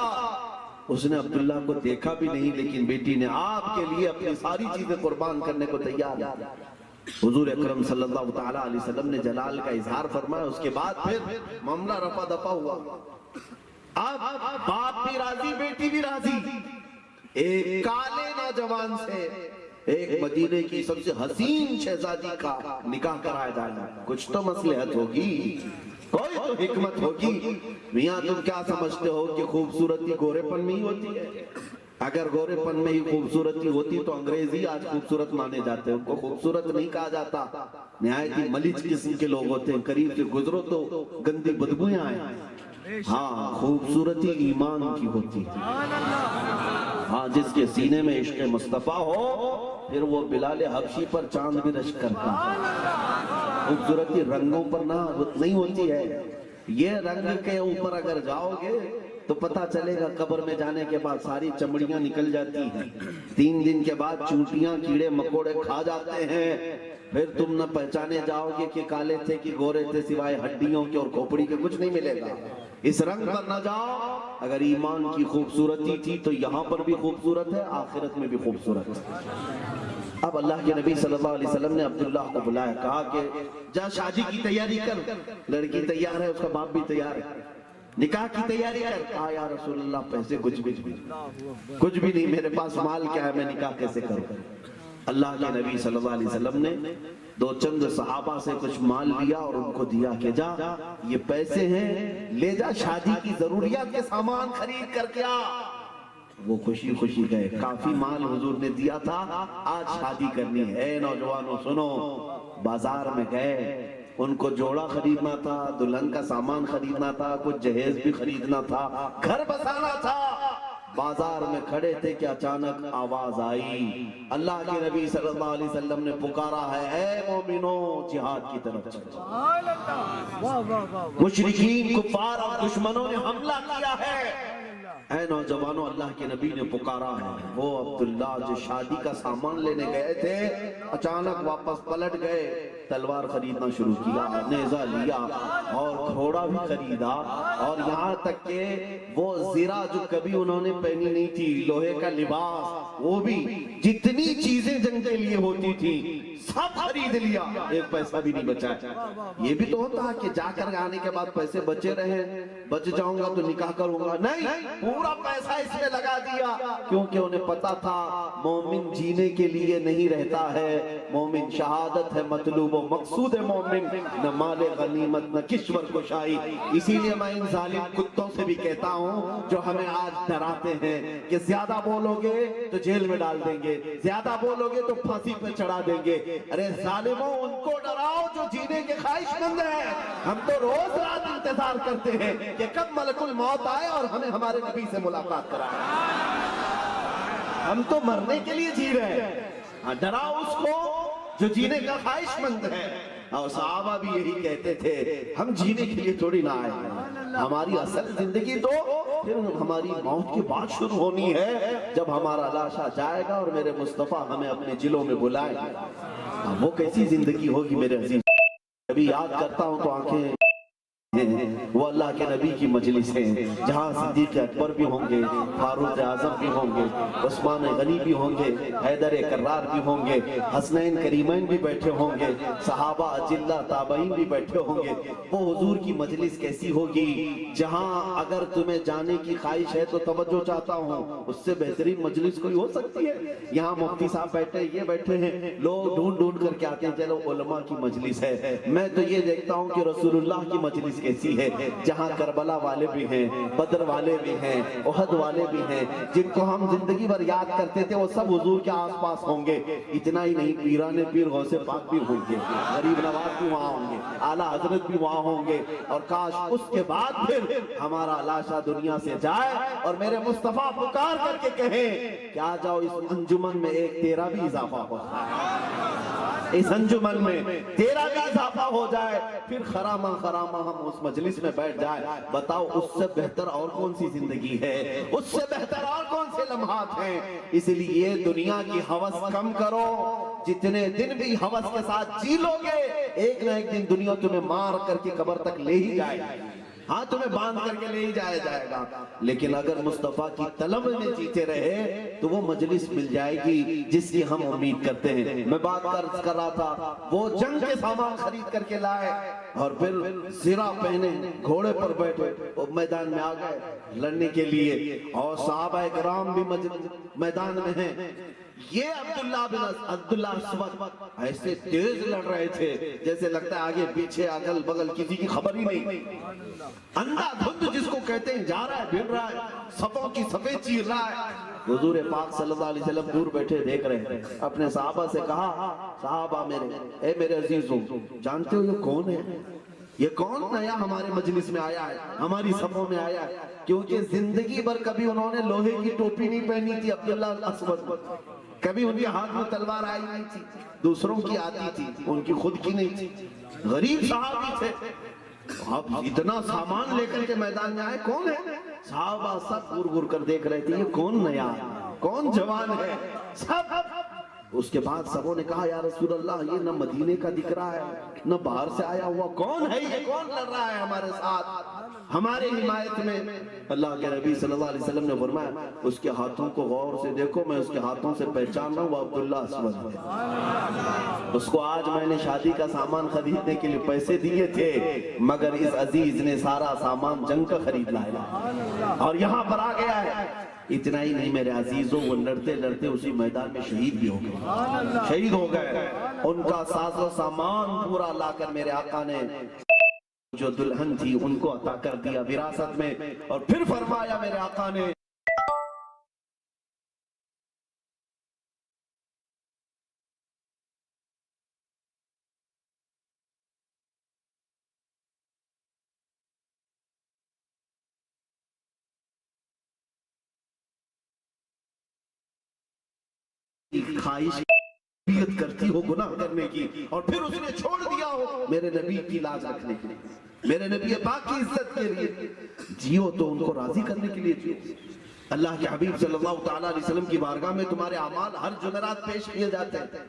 اس نے عبداللہ کو دیکھا بھی نہیں، لیکن بیٹی نے آپ کے لیے اپنی ساری چیزیں قربان کرنے کو تیار ہے۔ حضور اکرم صلی اللہ تعالیٰ علیہ وسلم نے جلال کا اظہار فرمایا، اس کے بعد پھر معاملہ رفع دفع ہوا۔ اب باپ بھی راضی، بیٹی بھی راضی، ایک کالے نوجوان سے ایک مدینے کی سب سے حسین شہزادی کا نکاح کرایا جانا، کچھ تو مصلحت ہوگی، کوئی تو حکمت ہوگی۔ میاں تم کیا سمجھتے ہو کہ خوبصورتی گورے پن میں ہی ہوتی ہے؟ اگر گورے پن میں ہی خوبصورتی ہوتی تو انگریزی آج خوبصورت مانے جاتے ہیں، ان کو خوبصورت نہیں کہا جاتا، نہایت ہی ملچ قسم کے لوگ ہوتے ہیں، قریب سے گزرو تو گندی بدبویاں آئیں۔ ہاں خوبصورتی ایمان کی ہوتی ہے، ہاں جس کے سینے میں عشق مصطفیٰ ہو پھر وہ بلال حبشی پر چاند بھی رشک کرتا ہے۔ خوبصورتی رنگوں پر نہ نہیں ہوتی ہے، یہ رنگ کے اوپر اگر جاؤ گے تو پتہ چلے گا قبر میں جانے کے بعد ساری چمڑیاں نکل جاتی ہیں، 3 دن کے بعد چونٹیاں کیڑے مکوڑے کھا جاتے ہیں، پھر تم نہ پہچانے جاؤ گے کہ کالے تھے کہ گورے تھے، سوائے ہڈیوں کے اور کھوپڑی کے کچھ نہیں ملے گا۔ اس رنگ پر نہ جاؤ، اگر ایمان کی خوبصورتی تھی تو یہاں پر بھی خوبصورت ہے، آخرت میں بھی خوبصورت ہے۔ اب اللہ کے نبی صلی اللہ علیہ وسلم نے عبداللہ کو بلایا، کہا کہ جا شادی کی تیاری کر، لڑکی تیار ہے، اس کا باپ بھی تیار ہے، نکاح کی تیاری کر۔ کہا یا رسول اللہ پیسے کچھ بھی نہیں، میرے پاس مال کیا ہے، میں نکاح کیسے کروں؟ اللہ کے نبی صلی اللہ علیہ وسلم نے 2 چند صحابہ سے کچھ مال لیا اور ان کو دیا کہ جا یہ پیسے ہیں، لے جا شادی کی ضروریات کے سامان خرید کر کے آ۔ وہ خوشی خوشی گئے، کافی مال حضور نے دیا تھا، آج شادی کرنی ہے۔ نوجوانوں سنو، بازار میں گئے، ان کو جوڑا خریدنا تھا، دلہن کا سامان خریدنا تھا، کچھ جہیز بھی خریدنا تھا، گھر بسانا تھا۔ بازار میں کھڑے تھے کہ اچانک آواز آئی، اللہ کے نبی صلی اللہ علیہ وسلم نے پکارا ہے، اے مومنوں جہاد کی طرف چلو۔ مشرکین کفار اور دشمنوں نے حملہ کیا ہے، اے نوجوانوں اللہ کے نبی نے پکارا ہے۔ وہ عبداللہ جو شادی کا سامان لینے گئے تھے اچانک واپس پلٹ گئے، تلوار خریدنا شروع کیا، نیزہ لیا اور گھوڑا بھی خریدا، اور یہاں تک کہ وہ زرہ جو کبھی انہوں نے پہنی نہیں تھی، لوہے کا لباس، وہ بھی جتنی چیزیں جنگ کے لیے ہوتی تھی سب خرید لیا، ایک پیسہ بھی نہیں بچا۔ یہ بھی تو ہوتا ہے کہ جا کر آنے کے بعد پیسے بچے رہے، بچ جاؤں گا تو نکاح کروں گا، نہیں، پورا پیسہ اس میں لگا دیا، کیونکہ انہیں پتا تھا مومن جینے کے لیے نہیں رہتا ہے، مومن شہادت ہے مطلوب و مقصود ہے مومن، نہ مال غنیمت نہ کشور کشائی۔ اسی لیے میں ان ظالم کتوں سے بھی کہتا ہوں جو ہمیں آج ڈراتے ہیں کہ زیادہ بولو گے تو جیل میں ڈال دیں گے، زیادہ بولو گے تو پھانسی پہ چڑھا دیں گے۔ ارے ظالموں، ان کو ڈراؤ جو جینے کے خواہش مند ہیں۔ ہم تو روز رات انتظار کرتے ہیں کہ کب ملک الموت آئے اور ہمیں ہمارے نبی سے ملاقات کرائے۔ ہم تو مرنے کے لیے جی رہے ہیں، ڈراؤ اس کو جو جینے کا خواہش مند ہے۔ اور صحابہ بھی یہی کہتے تھے، ہم جینے کے لیے تھوڑی نہ آئے ہیں، ہماری اصل زندگی تو پھر ہماری موت کے بعد شروع ہونی ہے، جب ہمارا لاشا جائے گا اور میرے مصطفیٰ ہمیں اپنے جلوں میں بلائیں گے۔ وہ کیسی زندگی ہوگی میرے عزیز؟ کبھی یاد کرتا ہوں تو آنکھیں وہ اللہ کے نبی کی مجلس ہے، جہاں صدیق اکبر بھی ہوں گے، فاروق اعظم بھی ہوں گے، عثمان غنی بھی ہوں گے، حیدر کرار بھی ہوں گے، حسنین کریمین بھی بیٹھے ہوں گے، صحابہ اجلہ تابعین بھی بیٹھے ہوں گے۔ وہ حضور کی مجلس کیسی ہوگی جہاں اگر تمہیں جانے کی خواہش ہے تو توجہ چاہتا ہوں، اس سے بہترین مجلس کوئی ہو سکتی ہے؟ یہاں مفتی صاحب بیٹھے، یہ بیٹھے ہیں، لوگ ڈھونڈ ڈھونڈ کر کے آتے ہیں، چلو علماء کی مجلس ہے۔ میں تو یہ دیکھتا ہوں کہ رسول اللہ کی مجلس کیسی ہے، جہاں کربلا والے بھی ہیں، بدر والے بھی ہیں، احد والے بھی ہیں، جن کو ہم زندگی بھر یاد کرتے تھے، وہ سب حضور کے آس پاس ہوں گے۔ اتنا ہی نہیں، پیران پیر غوث پاک بھی ہوں گے، غریب نواز بھی وہاں ہوں گے، اعلیٰ حضرت بھی وہاں ہوں گے، اور کاش اس کے بعد پھر ہمارا لاشا دنیا سے جائے اور میرے مصطفیٰ پکار کر کے کہیں کہ آ جاؤ، اس انجمن میں ایک تیرا بھی اضافہ ہو جائے، اس انجمن میں تیرا بھی اضافہ ہو جائے، پھر خرامہ خرامہ ہم اس مجلس میں بیٹھ جائے۔ بتاؤ اس سے بہتر اور کون سی زندگی ہے، اس سے بہتر اور کون سے لمحات ہیں؟ اس لیے دنیا کی ہوس کم کرو، جتنے دن بھی ہوس کے ساتھ جی لو گے، ایک نہ ایک دن دنیا تمہیں مار کر کے قبر تک لے ہی جائے گی، ہاں تمہیں باندھ کر کے لے ہی جائے گا۔ لیکن اگر مصطفیٰ کی طلب میں جیتے رہے تو وہ مجلس مل جائے گی جس کی ہم امید کرتے ہیں۔ میں بات کر رہا تھا، وہ جنگ کے سامان خرید کر کے لائے اور پھر زرہ پہنے گھوڑے پر بیٹھے وہ میدان میں آ گئے لڑنے کے لیے، اور صحابہ کرام بھی میدان میں ہیں۔ یہ عبداللہ اسود ایسے تیز لڑ رہے تھے جیسے لگتا ہے آگے پیچھے اگل بغل کسی کی خبر ہی نہیں، اندھا دھند جس کو کہتے ہیں، جا رہا ہے بھڑ رہا ہے، صفوں کی صفیں چیر رہا ہے۔ حضور پاک صلی اللہ علیہ وسلم دور بیٹھے دیکھ رہے ہیں، اپنے صحابہ سے کہا، صحابہ میرے عزیزوں، جانتے ہو یہ کون ہے؟ یہ کون نیا ہمارے مجلس میں آیا ہے، ہماری صفوں میں آیا ہے؟ کیونکہ زندگی بھر کبھی انہوں نے لوہے کی ٹوپی نہیں پہنی تھی عبداللہ اسود، کبھی ان کے ہاتھ میں تلوار آئی نہیں تھی، دوسروں کی آتی تھی، ان کی خود کی نہیں تھی، غریب صحابی تھے۔ اب اتنا سامان لے کر کے میدان میں آئے، کون ہے؟ صحابہ سب گر گر کر دیکھ رہے تھے، یہ کون نیا، کون جوان ہے؟ سب اس کے بعد سبوں نے کہا، یا رسول اللہ یہ نہ مدینے کا دکھ رہا ہے نہ باہر سے آیا ہوا، کون ہے یہ؟ کون لڑ رہا ہے ہمارے ساتھ، ہمارے حمایت میں؟ اللہ کے نبی صلی اللہ علیہ وسلم نے فرمایا، اس کے ہاتھوں کو غور سے دیکھو، میں اس کے ہاتھوں سے پہچان رہا ہوں، وہ عبداللہ اسود ہے۔ اس کو آج میں نے شادی کا سامان خریدنے کے لیے پیسے دیے تھے، مگر اس عزیز نے سارا سامان جنگ کا خرید لایا اور یہاں پر آ گیا ہے۔ اتنا ہی نہیں میرے عزیزوں، وہ لڑتے لڑتے اسی میدان میں شہید بھی ہو گئے، شہید ہو گئے۔ ان کا ساز و سامان پورا لا کر میرے آقا نے جو دلہن تھی ان کو عطا کر دیا وراثت میں، اور پھر فرمایا میرے آقا نے، خواہش کرتی ہو گناہ کرنے کی، اور پھر اس نے چھوڑ دیا ہو میرے نبی کی لاج رکھنے کے لیے، میرے نبی پاک کی عزت کے لیے، جیو تو ان کو راضی کرنے کے لیے جیو۔ اللہ کے حبیب صلی اللہ تعالیٰ علیہ وسلم کی بارگاہ میں تمہارے اعمال ہر جمعرات پیش کیے جاتے ہیں،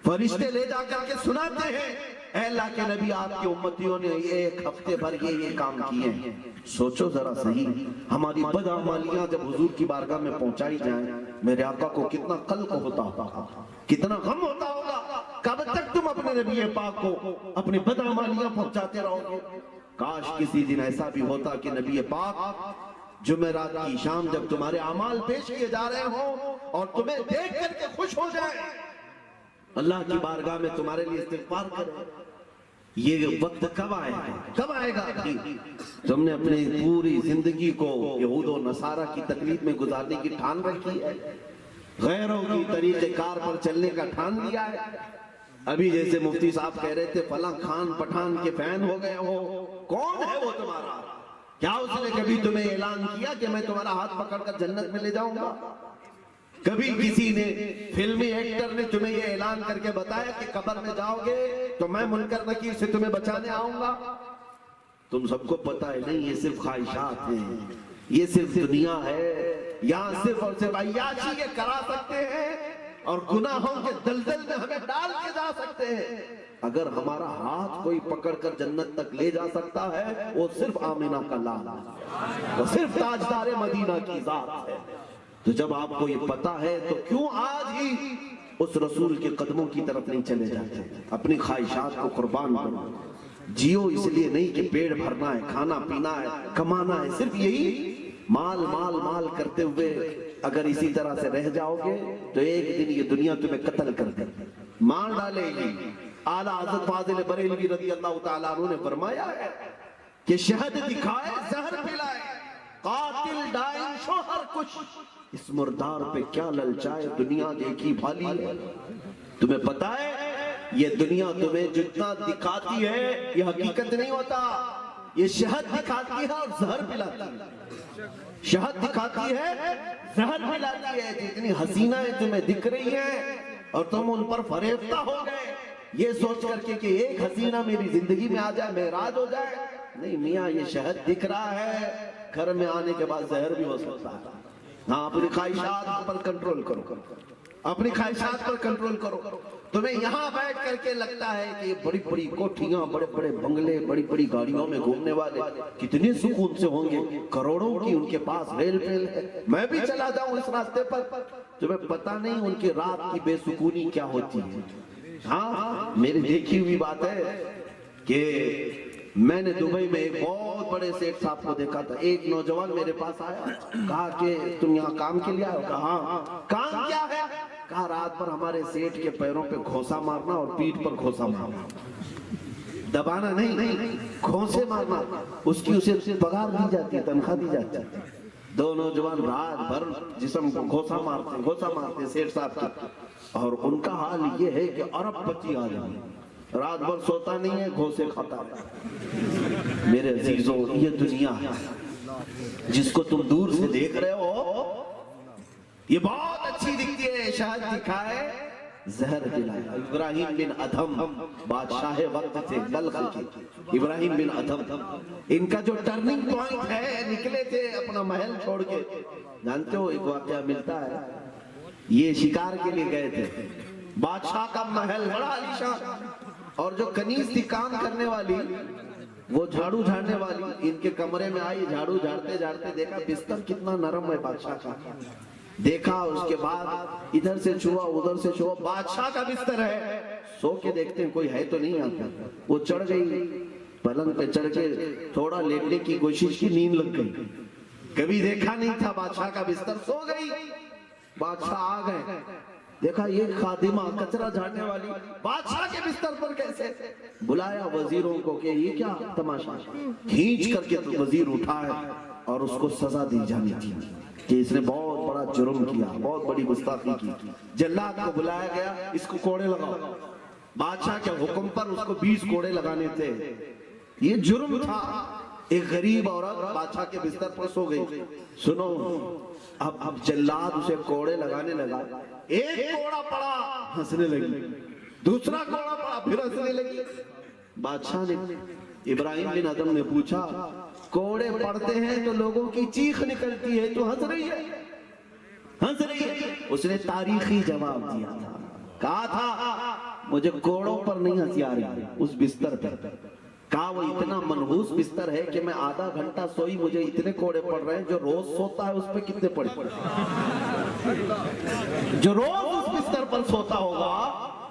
فرشتے لے جا کر کے سناتے ہیں، اے اللہ کے نبی آپ کی امتیوں نے ایک ہفتے بھر یہ کام کیے ہیں۔ سوچو ذرا صحیح، ہماری بدعمالیاں جب حضور کی بارگاہ میں پہنچائی جائیں، میرے آقا کو کتنا قلق ہوتا ہوگا، کتنا غم ہوتا ہوگا، کب تک تم اپنے نبی پاک کو اپنی بدعمالیاں پہنچاتے رہو گے؟ کاش کسی دن ایسا بھی ہوتا کہ نبی پاک جمعرات کی شام جب تمہارے اعمال پیش کیے جا رہے ہوں اور تمہیں دیکھ کر کے خوش ہو جائے، اللہ کی بارگاہ میں تمہارے لیے استغفار کرے۔ یہ وقت کب آئے گا؟ کب آئے گا؟ تم نے اپنی پوری زندگی کو یہود و نصارہ کی تکلیف میں گزارنے کی ٹھان رکھی ہے، غیروں کی طریقے کار پر چلنے کا ٹھان لیا ہے۔ ابھی جیسے مفتی صاحب کہہ رہے تھے فلاں خان پٹھان کے فین ہو گئے ہو، کون ہے وہ تمہارا؟ کیا اس نے کبھی تمہیں اعلان کیا کہ میں تمہارا ہاتھ پکڑ کر جنت میں لے جاؤں گا؟ کبھی کسی نے فلمی ایکٹر نے تمہیں یہ اعلان کر کے بتایا کہ قبر میں جاؤ گے تو میں منکر نکیر سے تمہیں بچانے آؤں گا؟ تم سب کو پتا ہے نہیں یہ صرف خواہشات ہیں, یہ صرف دنیا ہے, یہاں صرف اور صرف عیاشی کے کرا سکتے ہیں اور گناہوں کے دلدل میں ہمیں ڈال کے جا سکتے ہیں. اگر ہمارا ہاتھ کوئی پکڑ کر جنت تک لے جا سکتا ہے وہ صرف آمنہ کا لال ہے, وہ صرف تاجدار مدینہ کی ذات ہے. تو جب آپ کو یہ پتا ہے تو کیوں آج ہی اس رسول کے قدموں کی طرف نہیں چلے جاتے؟ اپنی خواہشات کو قربان کرو. جیو اس لیے نہیں کہ پیٹ بھرنا ہے, کھانا پینا ہے, کمانا ہے, صرف یہی مال مال مال کرتے ہوئے اگر اسی طرح سے رہ جاؤ گے تو ایک دن یہ دنیا تمہیں قتل کر دے, مار ڈالے گی. اعلیٰ حضرت فاضل بریلوی رضی اللہ تعالیٰ عنہ نے فرمایا ہے کہ شہد دکھائے زہر پلائے, قاتل ڈائن شوہر کچھ, اس مردار پہ کیا للچائے, دنیا دیکھی بھالی ہے. تمہیں پتا ہے یہ دنیا تمہیں جتنا دکھاتی ہے یہ حقیقت نہیں ہوتا, یہ شہد دکھاتی ہے اور زہر پلاتی ہے. شہد دکھاتی ہے, زہر پلاتی ہے. جتنی حسینائیں تمہیں دکھ رہی ہیں اور تم ان پر فریفتہ ہو گئے یہ سوچ کر کے کہ ایک حسینہ میری زندگی میں آ جائے, معراج ہو جائے. نہیں میاں, یہ شہد دکھ رہا ہے, گھر میں آنے کے بعد زہر بھی ہو سکتا ہے. ہاں, اپنی خواہشات پر کنٹرول کرو, اپنی خواہشات پر کنٹرول کرو. تمہیں یہاں بیٹھ کر کے لگتا ہے کہ بڑی بڑی کوٹھیاں, بڑے بڑے بنگلے, بڑی بڑی گاڑیوں میں گھومنے والے کتنے سکون سے ہوں گے, کروڑوں کی ان کے پاس ریل ٹریل ہے, میں بھی چلا جاؤں اس راستے پر. تمہیں پتا نہیں ان کی رات کی بے سکونی کیا ہوتی ہے. ہاں, میری دیکھی ہوئی بات ہے کہ میں نے دبئی میں ایک بہت بڑے سیٹ صاحب کو دیکھا تھا. ایک نوجوان میرے پاس آیا, کہا کہ تم یہاں کام کے لیے آئے ہو؟ کہا ہاں. کام کیا ہے؟ کہا رات پر ہمارے سیٹ کے پیروں پہ گھونسا مارنا اور پیٹھ پر گھونسا مارنا, دبانا نہیں, گھونسے مارنا. اس کی اسے پگار دی جاتی ہے, تنخواہ دی جاتی ہے. دو نوجوان رات بھر جسم کو گھونسا مارتے سیٹ صاحب کی, اور ان کا حال یہ ہے کہ ارب پتی آ جائے, رات بھر سوتا نہیں ہے, گھونسے کھاتا ہے. میرے عزیزوں, یہ دنیا ہے جس کو تم دور سے دیکھ رہے ہو, یہ بہت اچھی دکھتی ہے. شہد دکھائے زہر پلائے. ابراہیم بن ادھم بادشاہ وقت تھے بلخ کے, ابراہیم بن ادھم, ان کا جو ٹرننگ پوائنٹ ہے, نکلے تھے اپنا محل چھوڑ کے. جانتے ہو ایک واقعہ ملتا ہے, یہ شکار کے لیے گئے تھے. بادشاہ کا محل بڑا عالیشان, اور جو کنیز تھی کام کرنے والی, وہ جھاڑو جھاڑنے والی, ان کے کمرے میں آئی, جھاڑو جھاڑتے جھاڑتے دیکھا بستر کتنا نرم ہے بادشاہ کا. دیکھا, اس کے بعد ادھر سے چھوا ادھر سے چھوا, بادشاہ کا بستر ہے. سو کے دیکھتے ہیں کوئی ہے تو نہیں آتا. وہ چڑھ گئی پلنگ پہ, چڑھ کے تھوڑا لیٹنے کی کوشش کی, نیند لگ گئی. کبھی دیکھا نہیں تھا بادشاہ کا بستر, سو گئی. بادشاہ آ گئے, دیکھا یہ خادمہ کچرا جھاڑنے والی بادشاہ کے بستر پر کیسے. بلایا وزیروں کو کہ یہ کیا تماشا. کھینچ کر کے وزیر اٹھائے اور اس کو سزا دی جانی تھی کہ اس نے بہت بڑا جرم کیا, بہت بڑی گستاخی کی. جلاد کو بلایا گیا, اس کو کوڑے لگاؤ. بادشاہ کے حکم پر اس کو 20 کوڑے لگانے تھے. یہ جرم تھا. ایک غریب عورت بادشاہ کے بستر پر سو گئی. سنو, اب جلاد اسے کوڑے لگانے لگا. ایک کوڑا پڑا, ہنسنے لگی. دوسرا کوڑا پڑا, پھر ہنسنے لگی. بادشاہ نے, ابراہیم بن ادھم نے پوچھا, کوڑے پڑتے ہیں تو لوگوں کی چیخ نکلتی ہے, تو ہنس رہی ہے, ہنس رہی ہے. اس نے تاریخی جواب دیا تھا, کہا تھا مجھے کوڑوں پر نہیں ہنسی آ رہی, اس بستر پر. کہا وہ اتنا منحوس بستر ہے کہ میں آدھا گھنٹہ سوئی, مجھے اتنے کوڑے پڑ رہے ہیں. جو روز سوتا ہے اس پہ کتنے پڑے, جو روز اس بستر پر سوتا ہوگا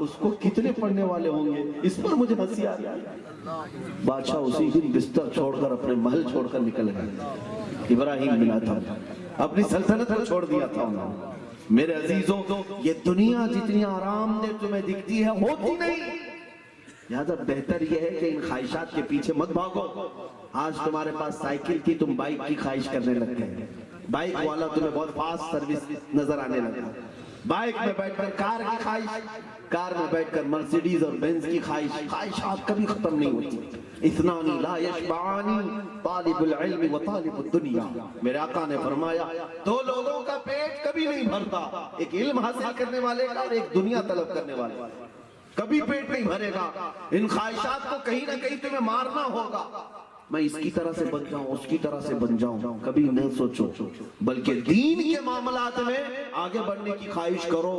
اس کو کتنے پڑنے والے ہوں گے, اس پر مجھے ہنسی آ رہی ہے. بادشاہ اسی دن بستر چھوڑ کر اپنے محل چھوڑ کر نکل گئے. ابراہیم بن ادھم اپنی سلطنت کو چھوڑ دیا تھا انہوں نے. میرے عزیزوں, یہ دنیا جتنی آرام دہ تمہیں دکھتی ہے ہوتی نہیں. لہذا بہتر یہ ہے کہ ان خواہشات کے پیچھے مت بھاگو. آج تمہارے پاس سائیکل تھی, تم بائک کی خواہش کرنے لگ گئے. بائک والا تمہیں بہت فاسٹ سروس نظر آنے لگا. بائک میں بیٹھ کر کار کی خواہش, کار میں بیٹھ کر مرسیڈیز اور بینز کی خواہش. خواہشات کبھی ختم نہیں ہوتی. اثنان لا یشبعان, طالب العلم و طالب الدنیا. میرے آقا نے فرمایا, دو لوگوں کا پیٹ کبھی نہیں بھرتا, ایک علم حاصل کرنے والے کا اور ایک دنیا طلب کرنے والے کا. کبھی پیٹ نہیں بھرے گا. ان خواہشات کو کہیں نہ کہیں تمہیں مارنا ہوگا. میں اس کی طرح سے بن جاؤں اس کی طرح سے بن جاؤں، کبھی نہ سوچو، بلکہ دین کے معاملات میں آگے بڑھنے کی خواہش کرو،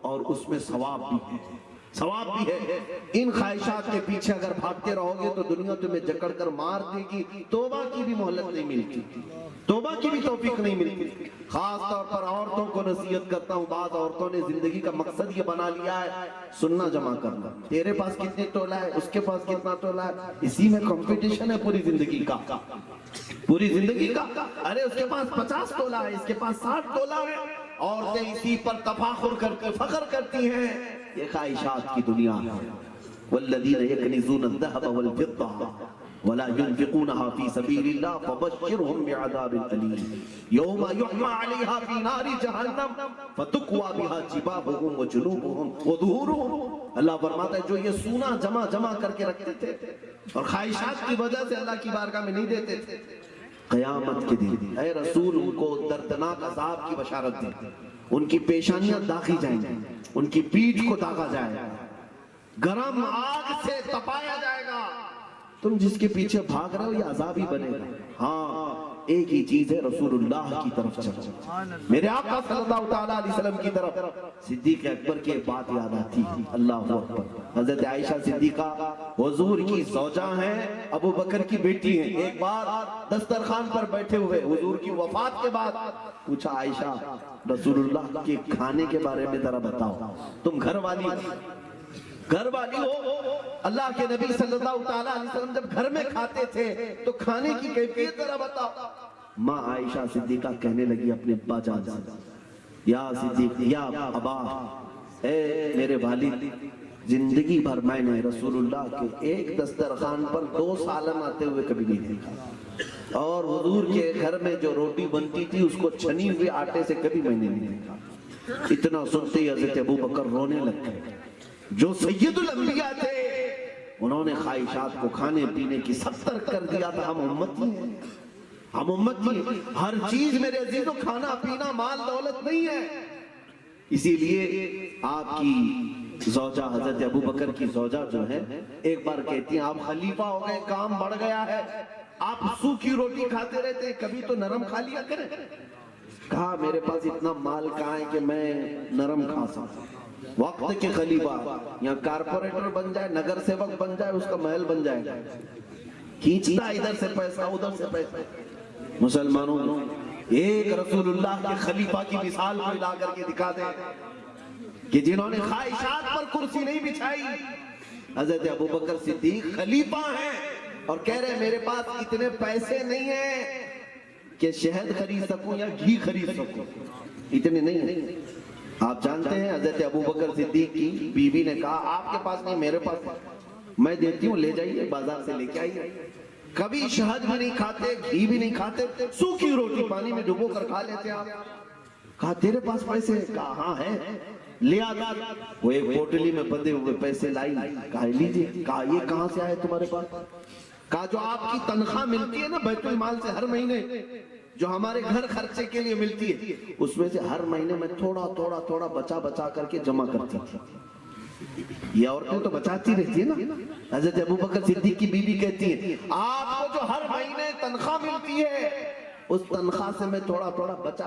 اور اس میں ثواب بھی ہے، ثواب بھی ہے۔ ان خواہشات کے پیچھے اگر بھاگتے رہو گے تو دنیا تمہیں جکڑ کر مار دے گی، توبہ کی بھی مہلت نہیں ملتی، توبہ کی بھی توفیق نہیں ملتی۔ خاص طور پر عورتوں کو نصیحت کرتا ہوں، بعض عورتوں نے زندگی کا مقصد یہ بنا لیا ہے سننا جمع کرنا، تیرے پاس کتنے تولہ ہے، اس کے پاس کتنا تولہ ہے، اسی میں کمپٹیشن ہے پوری زندگی کا، پوری زندگی کا۔ ارے اس کے پاس 50 تولہ ہے، اس کے پاس 60 تولہ ہے، عورتیں اسی پر تفاخر کر کے فخر کرتی ہیں۔ یہ خواہشات کی دنیا ہے۔ والذین یکنزون الذهب والفضة ولا ينفقونها في سبيل الله فبشرهم بعذاب أليم يوم يحمى عليها في نار جهنم فتقوى بها جباههم وجنوبهم وظهورهم۔ اللہ فرماتا ہے جو یہ سونا جمع کر کے رکھتے تھے اور خواہشات کی وجہ سے اللہ کی بارگاہ میں نہیں دیتے تھے، قیامت کے دن اے رسول ان کو دردناک عذاب کی بشارت دیں، ان کی پیشانیاں داغی جائیں گی، ان کی پیٹھ کو داغا جائے گا، گرم آگ سے تپایا جائے گا۔ تم جس کے پیچھے بھاگ رہے ہو یہ عذاب ہی بنے گا۔ ہاں ایک ہی چیز ہے، رسول اللہ کی طرف چلو، میرے آقا صلی اللہ تعالیٰ علیہ وسلم کی طرف۔ صدیق اکبر کی ایک بات یاد آتی ہے، اللہ اکبر، حضرت عائشہ صدیقہ حضور کی زوجہ ہیں، ابو بکر کی بیٹی ہیں۔ ایک بار دسترخوان پر بیٹھے ہوئے حضور کی وفات کے بعد پوچھا، عائشہ رسول اللہ کے کھانے کے بارے میں ذرا بتاؤ، تم گھر والی ہو، اللہ کے نبی صلی اللہ تعالیٰ علیہ وسلم جب گھر میں کھاتے تھے تو کھانے کی کیفیت ذرا بتاؤ۔ ماں عائشہ صدیقہ کہنے لگی اپنے ابا جان سے، یا صدیق یا ابا، اے میرے والد، زندگی بھر میں نے رسول اللہ کے ایک دسترخوان پر 2 سالن آتے ہوئے کبھی نہیں دیکھا، اور حضور کے گھر میں جو روٹی بنتی تھی اس کو چھنی ہوئے آٹے سے کبھی میں نے نہیں دیکھا۔ اتنا سنتے ہی حضرت ابو بکر رونے لگ گئے، جو سید الانبیاء تھے انہوں نے خواہشات کو کھانے پینے کی سب ترک کر دیا تھا۔ ہم امتی ہیں، ہم امتی ہیں، ہر چیز میرے عزیزوں کھانا پینا مال دولت نہیں ہے۔ اسی لیے آپ کی زوجہ حضرت ابو بکر کی زوجہ جو ہے ایک بار کہتی ہیں، آپ خلیفہ ہو گئے، کام بڑھ گیا ہے، آپ سوکھی روٹی کھاتے رہتے ہیں، کبھی تو نرم کھا لیا کریں۔ کہا میرے پاس اتنا مال کہاں ہے کہ میں نرم کھا سکتا۔ وقت کے خلیفہ یا کارپوریٹر بن جائے، نگر سیوک بن جائے، اس کا محل بن جائے گا، کھینچتا ادھر سے پیسہ ادھر سے پیسہ۔ مسلمانوں ایک رسول اللہ کے خلیفہ کی مثال کو لا کر کے دکھا دیں کہ جنہوں نے خواہشات پر کرسی نہیں بچھائی۔ حضرت ابو بکر صدیق خلیفہ ہیں اور کہہ رہے میرے پاس اتنے پیسے نہیں ہیں کہ شہد خرید سکوں یا گھی خرید سکوں، اتنے نہیں ہیں۔ آپ جانتے ہیں حضرت ابو بکر صدیق کی بیوی نے کہا آپ کے پاس نہیں میرے پاس، میں دیتی ہوں، لے جائیے بازار سے لے کے آئیے۔ کبھی شہد بھی نہیں کھاتے، گھی بھی نہیں کھاتے، سوکھی روٹی پانی میں ڈبو کر کھا لیتے آپ۔ کہا تیرے پاس پیسے؟ کہا ہاں ہے، لے آتا۔ وہ ایک پوٹلی میں بندے ہوئے پیسے لائی، کہا لیجیے۔ کہا یہ کہاں سے آئے تمہارے پاس؟ کہا جو آپ کی تنخواہ ملتی ہے نا بیت المال سے ہر مہینے، جو ہمارے گھر خرچے کے لیے ملتی ہے، اس میں سے ہر مہینے میں تھوڑا بچا کر کے جمع کرتی تھی۔ یہ عورتیں تو بچاتی رہتی ہے نا۔ حضرت ابو بکر صدیق کی بیوی کہتی ہے آپ کو جو ہر مہینے تنخواہ ملتی ہے اس تنخواہ سے میں تھوڑا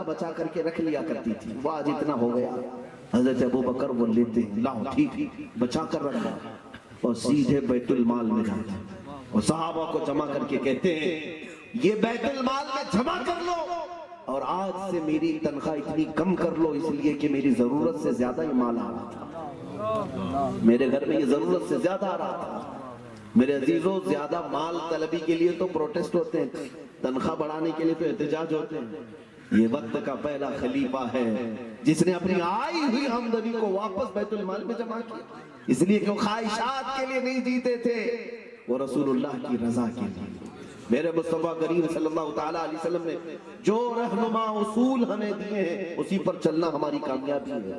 بچا کر کے رکھ لیا کرتی تھی، وہ آج اتنا ہو گیا۔ حضرت ابو بکر وہ لیتے، لاؤ ٹھیک، بچا کر رکھا، اور سیدھے بیت المال میں جاتے اور صحابہ کو جمع کر کے کہتے ہیں یہ بیت المال میں جمع کر لو، اور آج سے میری تنخواہ اتنی کم کر لو، اس لیے کہ میری ضرورت سے زیادہ یہ مال آ رہا تھا، میرے گھر میں یہ ضرورت سے زیادہ آ رہا تھا۔ میرے عزیزوں زیادہ مال طلبی کے لیے تو پروٹیسٹ ہوتے ہیں، تنخواہ بڑھانے کے لیے تو احتجاج ہوتے ہیں۔ یہ وقت کا پہلا خلیفہ ہے جس نے اپنی آئی ہوئی آمدنی کو واپس بیت المال میں جمع کیا، اس لیے کہ وہ خواہشات کے لیے نہیں جیتے تھے، وہ رسول اللہ کی رضا کے لیے۔ میرے مصطفیٰ کریم صلی اللہ تعالیٰ علیہ وسلم نے جو رہنما اصول ہمیں دیے ہیں اسی پر چلنا ہماری کامیابی ہے۔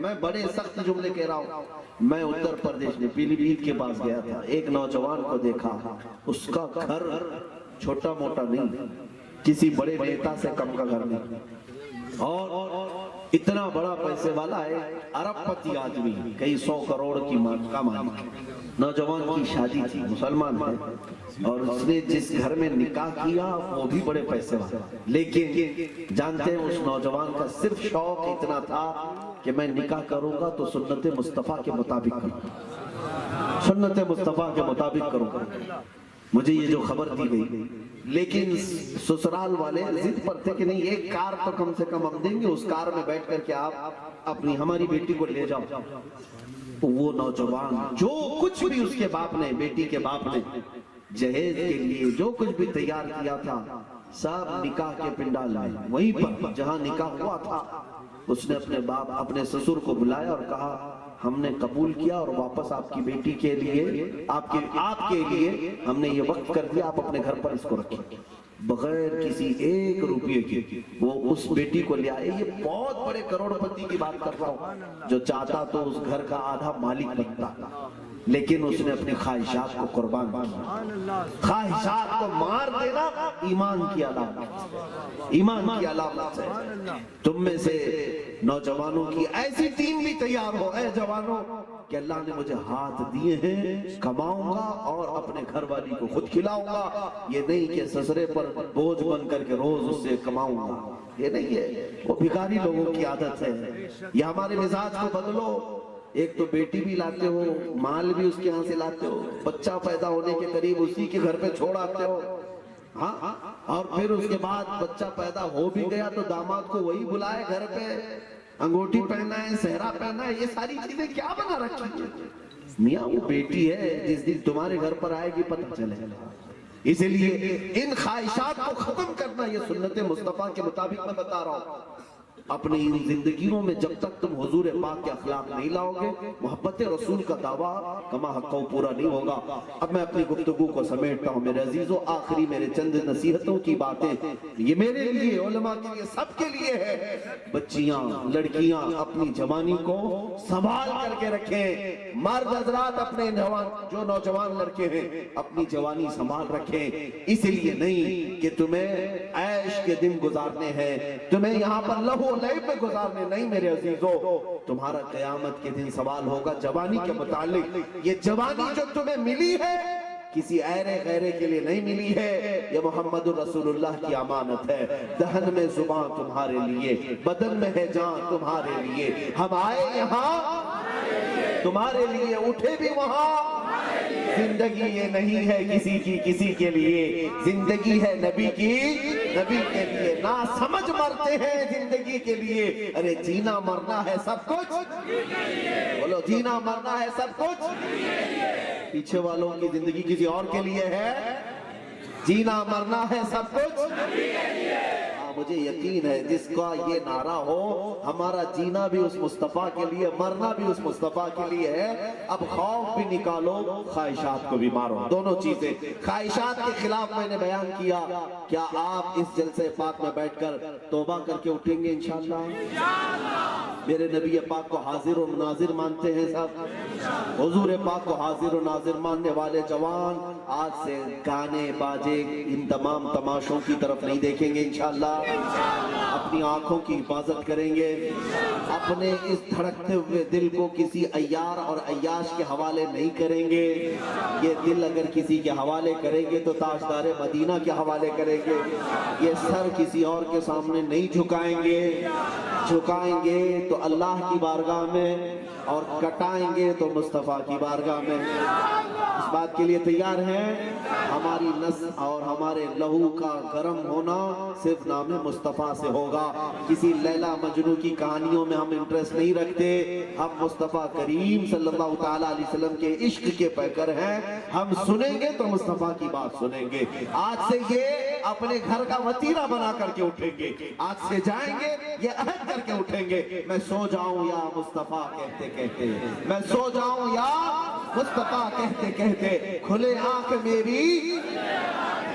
میں بڑے سخت جملے کہہ رہا ہوں. میں اتر پردیش میں پیلی بھیت کے پاس گیا تھا. ایک نوجوان کو دیکھا, اس کا گھر چھوٹا موٹا نہیں, کسی بڑے نیتا سے کم کا گھر نہیں, اور اتنا بڑا پیسے والا ہے, ارب پتی آدمی, کئی 100 کروڑ کی کا مالک. نوجوان کی شادی تھی, مسلمان ہے, اور اس نے جس گھر میں نکاح کیا وہ بھی بڑے پیسے والا. لیکن جانتے ہیں اس نوجوان کا صرف شوق اتنا تھا کہ میں نکاح کروں گا تو سنت مصطفیٰ کے مطابق کروں گا, سنت مصطفیٰ کے مطابق کروں گا. مجھے یہ جو خبر دی گئی, لیکن سسرال والے ضد پر تھے کہ نہیں, ایک کار تو کم سے کم ہم دیں گے, اس کار میں بیٹھ کر کے آپ اپنی ہماری بیٹی کو لے جاؤ. وہ نوجوان جو کچھ بھی اس کے باپ نے, بیٹی کے باپ نے جہیز کے لیے جو کچھ بھی تیار کیا تھا, سب نکاح کے پنڈال میں وہیں پر جہاں نکاح ہوا تھا, اس نے اپنے باپ اپنے سسر کو بلایا اور کہا ہم نے قبول کیا اور واپس آپ کی بیٹی کے لیے, آپ کے لیے ہم نے یہ وقت کر دیا, آپ اپنے گھر پر اس کو رکھیں. بغیر کسی 1 روپے کی وہ اس بیٹی کو لے آئے. یہ بہت بڑے کروڑ پتی کی بات کر رہا ہوں, جو چاہتا تو اس گھر کا آدھا مالک بنتا, لیکن اس نے اپنی خواہشات کو قربان کیا. خواہشات کو مار دینا ایمان کی علامت, ایمان کی علامت ہے. تم میں سے نوجوانوں کی ایسی ٹیم بھی تیار ہو, اے جوانوں, کہ اللہ نے مجھے ہاتھ دیے ہیں, کماؤں گا اور اپنے گھر والی کو خود کھلاؤں گا. یہ نہیں کہ سسرے پر بوجھ بن کر کے روز اس سے کماؤں گا, یہ نہیں ہے. وہ بھکاری لوگوں کی عادت ہے. یہ ہمارے مزاج کو بدلو. ایک تو بیٹی بھی لاتے ہو, مال بھی اس کے ہاں سے لاتے ہو, بچہ پیدا ہونے کے قریب اسی کے گھر پہ چھوڑ آتے ہو, ہاں, اور پھر اس کے بعد بچہ پیدا ہو بھی گیا تو داماد کو وہی بلائے گھر پہ, انگوٹھی پہنا ہے, سہرا پہنا ہے. یہ ساری چیزیں کیا بنا رکھی ہیں؟ میاں وہ بیٹی ہے, جس دن تمہارے گھر پر آئے گی پتہ چلے. اس لیے ان خواہشات کو ختم کرنا, یہ سنت مصطفیٰ کے مطابق میں بتا رہا ہوں. اپنی ان زندگیوں میں جب تک تم حضور پاک کے اخلاق نہیں لاؤ گے, محبت رسول کا دعویٰ کما حقہ پورا نہیں ہوگا. اب میں اپنی گفتگو کو سمیٹتا ہوں میرے عزیزوں. آخری میرے چند نصیحتوں کی باتیں, یہ میرے لیے, علماء کے لیے, سب کے لیے ہے. بچیاں, لڑکیاں اپنی جوانی کو سنبھال کر کے رکھیں. مرد حضرات اپنے جو نوجوان لڑکے ہیں اپنی جوانی سنبھال رکھیں. اس لیے نہیں کہ تمہیں عیش کے دن گزارنے ہیں, تمہیں یہاں پر لہو لعب میں گزارنے نہیں. میرے عزیزوں, تمہارا قیامت کے دن سوال ہوگا جوانی کے متعلق. یہ جوانی جو تمہیں ملی ہے کسی غیرے کے لیے نہیں ملی ہے, یہ محمد رسول اللہ کی امانت ہے. دہن میں زبان تمہارے لیے, بدن میں ہے جان تمہارے لیے. ہم آئے یہاں تمہارے لیے, اٹھے بھی وہاں. زندگی یہ نہیں ہے کسی کے لیے, زندگی ہے نبی کی, نبی کے لیے. نا سمجھ مرتے ہیں زندگی کے لیے. ارے جینا مرنا ہے سب کچھ, بولو جینا مرنا ہے سب کچھ. پیچھے والوں کی زندگی کسی اور کے لیے ہے, جینا مرنا ہے سب کچھ. مجھے یقین ہے جس کا یہ نعرہ ہو, ہمارا جینا بھی اس مصطفیٰ کے لیے, مرنا بھی اس مصطفیٰ کے لیے ہے. اب خوف بھی نکالو, خواہشات کو بھی مارو. دونوں چیزیں. خواہشات کے خلاف میں نے بیان کیا. کیا آپ اس جلسے پاک میں بیٹھ کر توبہ کر کے اٹھیں گے انشاءاللہ؟ میرے نبی پاک کو حاضر و ناظر مانتے ہیں سب. حضور پاک کو حاضر و ناظر ماننے والے جوان آج سے گانے باجے ان تمام تماشوں کی طرف نہیں دیکھیں گے انشاءاللہ. اپنی آنکھوں کی حفاظت کریں گے. اپنے اس دھڑکتے ہوئے دل کو کسی عیار اور عیاش کے حوالے نہیں کریں گے. یہ دل اگر کسی کے حوالے کریں گے تو تاجدار مدینہ کے حوالے کریں گے. یہ سر کسی اور کے سامنے نہیں جھکائیں گے. جھکائیں گے تو اللہ کی بارگاہ میں, اور کٹائیں گے تو مصطفیٰ کی بارگاہ میں. اس بات کے لیے تیار ہیں؟ ہماری نس اور ہمارے لہو کا گرم ہونا صرف نام مصطفیٰ سے ہوگا. کسی لیلا مجنو کی کہانیوں میں ہم انٹرسٹ نہیں رکھتے. ہم مصطفیٰ کریم صلی اللہ تعالیٰ علیہ وسلم کے عشق کے پیکر ہیں. ہم سنیں گے تو مصطفیٰ کی بات سنیں گے. آج سے یہ اپنے گھر کا وتیرہ بنا کر کے اٹھیں گے. آج سے جائیں گے یہ عہد کر کے اٹھیں گے, میں سو جاؤں یا مصطفیٰ کہتے کہتے, میں سو جاؤں یا مصطفیٰ کہتے کہتے, کھلے آنکھ میری